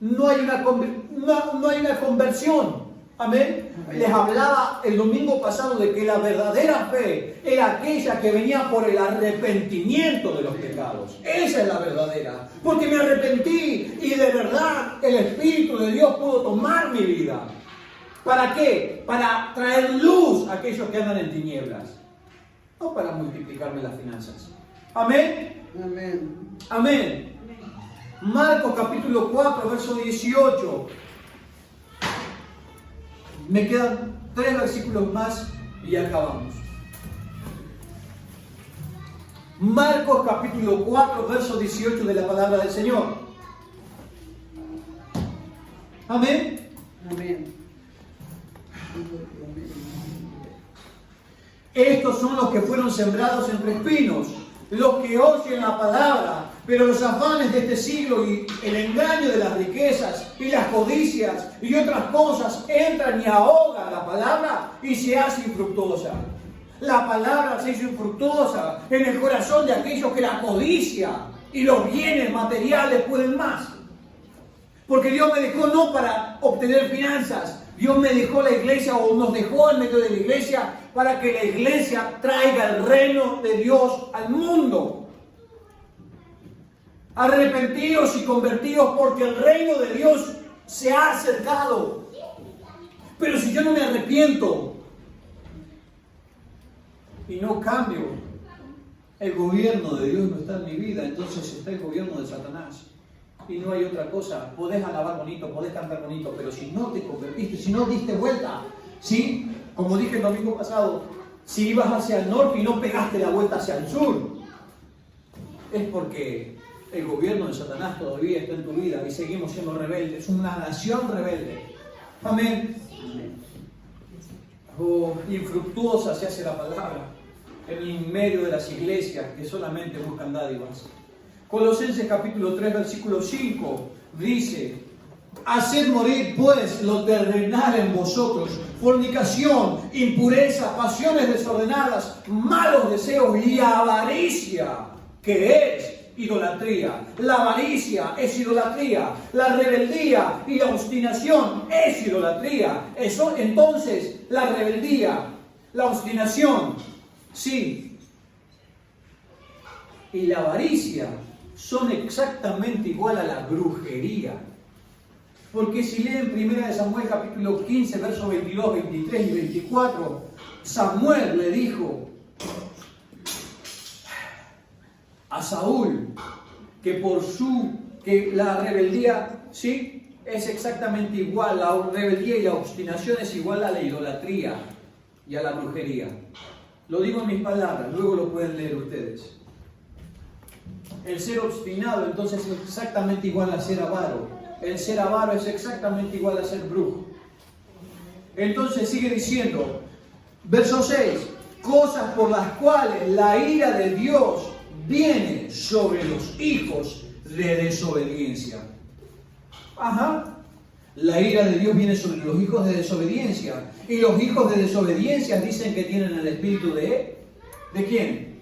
no hay una conversión. Amén. Les hablaba el domingo pasado de que la verdadera fe era aquella que venía por el arrepentimiento de los pecados. Esa es la verdadera. Porque me arrepentí y de verdad el Espíritu de Dios pudo tomar mi vida. ¿Para qué? Para traer luz a aquellos que andan en tinieblas. No para multiplicarme las finanzas. Amén. Amén. Amén. Marcos capítulo 4, verso 18. Me quedan 3 versículos más y acabamos. Marcos capítulo 4, verso 18 de la palabra del Señor. Amén. Amén. Estos son los que fueron sembrados entre espinos, los que oyen la palabra, pero los afanes de este siglo y el engaño de las riquezas y las codicias y otras cosas entran y ahogan la palabra y se hace infructuosa. La palabra se hizo infructuosa en el corazón de aquellos que la codicia y los bienes materiales pueden más. Porque Dios me dejó no para obtener finanzas, Dios me dejó la iglesia o nos dejó en medio de la iglesia para que la iglesia traiga el reino de Dios al mundo. Arrepentidos y convertidos porque el reino de Dios se ha acercado. Pero si yo no me arrepiento y no cambio, el gobierno de Dios no está en mi vida, entonces está el gobierno de Satanás. Y no hay otra cosa. Podés alabar bonito, podés cantar bonito, pero si no te convertiste, si no diste vuelta, ¿sí? Como dije el domingo pasado, si ibas hacia el norte y no pegaste la vuelta hacia el sur, es porque el gobierno de Satanás todavía está en tu vida y seguimos siendo rebeldes, una nación rebelde. Amén. Oh, infructuosa se hace la palabra en medio de las iglesias que solamente buscan dádivas. Colosenses capítulo 3, versículo 5 dice: haced morir pues lo terrenal en vosotros, fornicación, impureza, pasiones desordenadas, malos deseos y avaricia, que es idolatría. La avaricia es idolatría. La rebeldía y la obstinación es idolatría. Eso, entonces, la rebeldía, la obstinación, sí, y la avaricia son exactamente igual a la brujería. Porque si leen 1 Samuel capítulo 15, versos 22, 23 y 24, Samuel le dijo a Saúl que la rebeldía, ¿sí?, es exactamente igual, la rebeldía y la obstinación es igual a la idolatría y a la brujería. Lo digo en mis palabras, luego lo pueden leer ustedes. El ser obstinado entonces es exactamente igual a ser avaro. El ser avaro es exactamente igual a ser brujo. Entonces sigue diciendo, verso 6, cosas por las cuales la ira de Dios viene sobre los hijos de desobediencia. Ajá. La ira de Dios viene sobre los hijos de desobediencia. Y los hijos de desobediencia dicen que tienen el espíritu ¿de quién?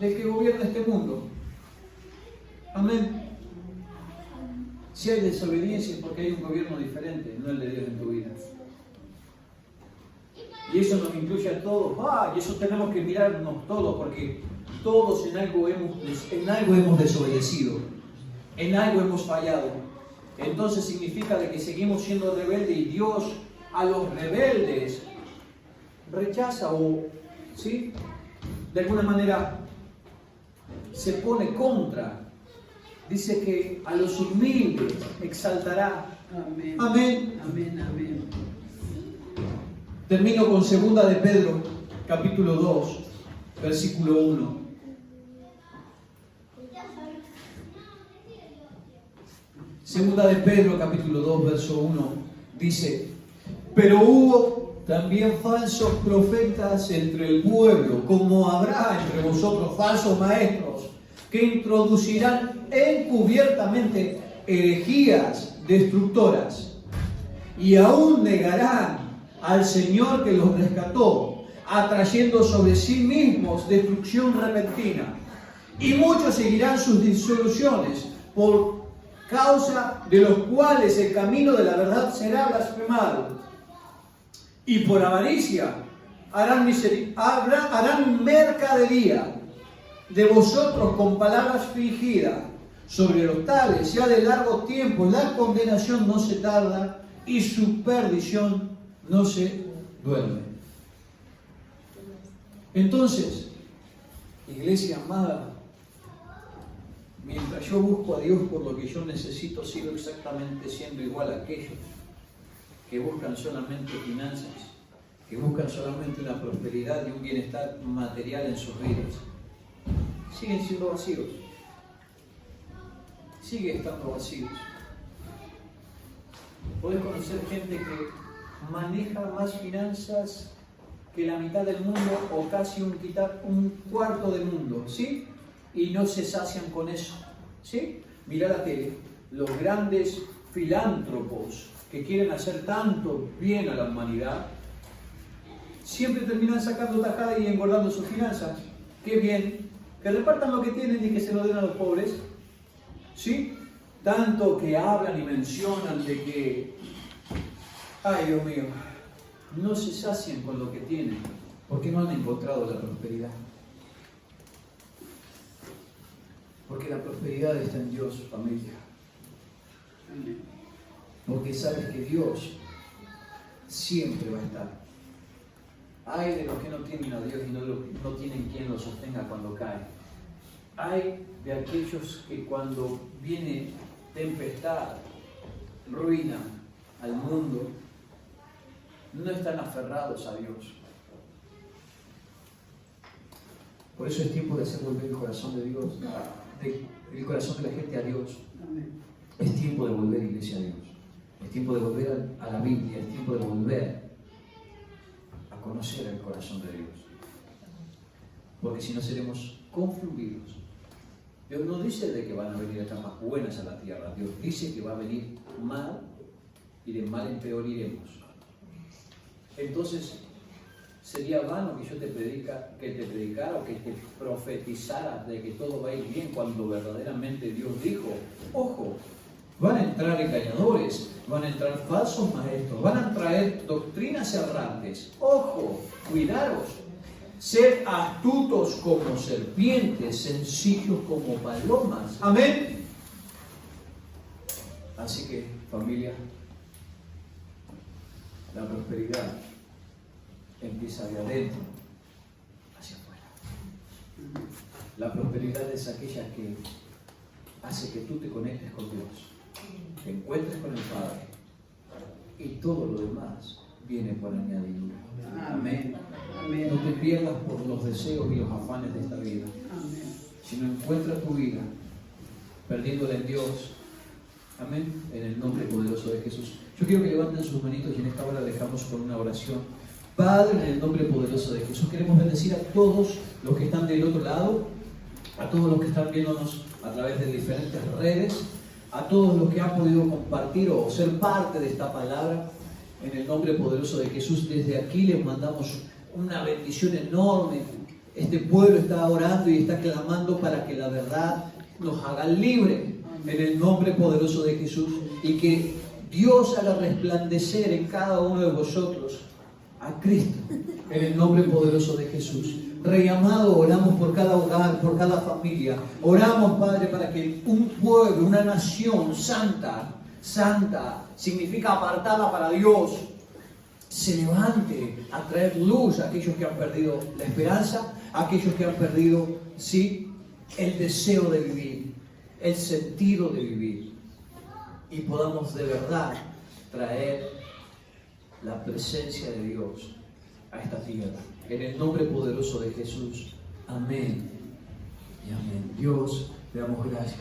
De que gobierna este mundo. Amén. Si hay desobediencia es porque hay un gobierno diferente, no el de Dios en tu vida. Y eso nos incluye a todos. Y eso tenemos que mirarnos todos, porque todos en algo hemos desobedecido, en algo hemos fallado. Entonces significa de que seguimos siendo rebeldes y Dios a los rebeldes rechaza o, ¿sí?, de alguna manera se pone contra. Dice que a los humildes exaltará. Amén. Amén. Amén, amén. Termino con 2 de Pedro, capítulo 2, versículo 1. Segunda de Pedro, capítulo 2, verso 1, dice: pero hubo también falsos profetas entre el pueblo, como habrá entre vosotros falsos maestros, que introducirán encubiertamente herejías destructoras, y aún negarán al Señor que los rescató, atrayendo sobre sí mismos destrucción repentina. Y muchos seguirán sus disoluciones, por causa de los cuales el camino de la verdad será blasfemado. Y por avaricia harán mercadería de vosotros con palabras fingidas. Sobre los tales ya de largo tiempo la condenación no se tarda y su perdición no se duerme. Entonces, iglesia amada, mientras yo busco a Dios por lo que yo necesito, sigo exactamente siendo igual a aquellos. que buscan solamente finanzas, que buscan solamente una prosperidad y un bienestar material en sus vidas, siguen siendo vacíos. Siguen estando vacíos. Podés conocer gente que maneja más finanzas que la mitad del mundo o casi un cuarto del mundo, ¿sí? Y no se sacian con eso, ¿sí? Mirá la tele, los grandes filántropos que quieren hacer tanto bien a la humanidad, siempre terminan sacando tajada y engordando sus finanzas. Qué bien, que repartan lo que tienen y que se lo den a los pobres, ¿sí? Tanto que hablan y mencionan de que, ay Dios mío, no se sacian con lo que tienen, porque no han encontrado la prosperidad. Porque la prosperidad está en Dios, familia. Porque sabes que Dios siempre va a estar. Hay de los que no tienen a Dios y no tienen quien los sostenga cuando caen. Hay de aquellos que cuando viene tempestad, ruina al mundo, no están aferrados a Dios. Por eso es tiempo de hacer volver el corazón de Dios, el corazón de la gente a Dios. Es tiempo de volver, iglesia, a Dios. Es tiempo de volver a la Biblia, es tiempo de volver a conocer el corazón de Dios. Porque si no seremos confundidos. Dios no dice de que van a venir etapas buenas a la tierra. Dios dice que va a venir mal y de mal en peor iremos. Entonces, sería vano que yo te predicara o que te profetizara de que todo va a ir bien cuando verdaderamente Dios dijo, ojo, van a entrar engañadores, van a entrar falsos maestros, van a traer doctrinas errantes. Ojo, cuidaros. Sed astutos como serpientes, sencillos como palomas. Amén. Así que, familia, la prosperidad empieza de adentro hacia afuera. La prosperidad es aquella que hace que tú te conectes con Dios, te encuentres con el Padre y todo lo demás viene por añadidura. Amén. Amén. No te pierdas por los deseos y los afanes de esta vida. Amén. Si no encuentras tu vida perdiéndola en Dios, amén, en el nombre poderoso de Jesús. Yo quiero que levanten sus manitos y en esta hora dejamos con una oración. Padre, en el nombre poderoso de Jesús, queremos bendecir a todos los que están del otro lado, a todos los que están viéndonos a través de diferentes redes, a todos los que han podido compartir o ser parte de esta palabra. En el nombre poderoso de Jesús, desde aquí les mandamos una bendición enorme. Este pueblo está orando y está clamando para que la verdad nos haga libre. En el nombre poderoso de Jesús. Y que Dios haga resplandecer en cada uno de vosotros a Cristo. En el nombre poderoso de Jesús. Rey amado, oramos por cada hogar, por cada familia. Oramos, Padre, para que un pueblo, una nación santa, significa apartada para Dios, se levante a traer luz a aquellos que han perdido la esperanza, a aquellos que han perdido, sí, el deseo de vivir, el sentido de vivir, y podamos de verdad traer la presencia de Dios a esta tierra. En el nombre poderoso de Jesús. Amén y amén. Dios, le damos gracias.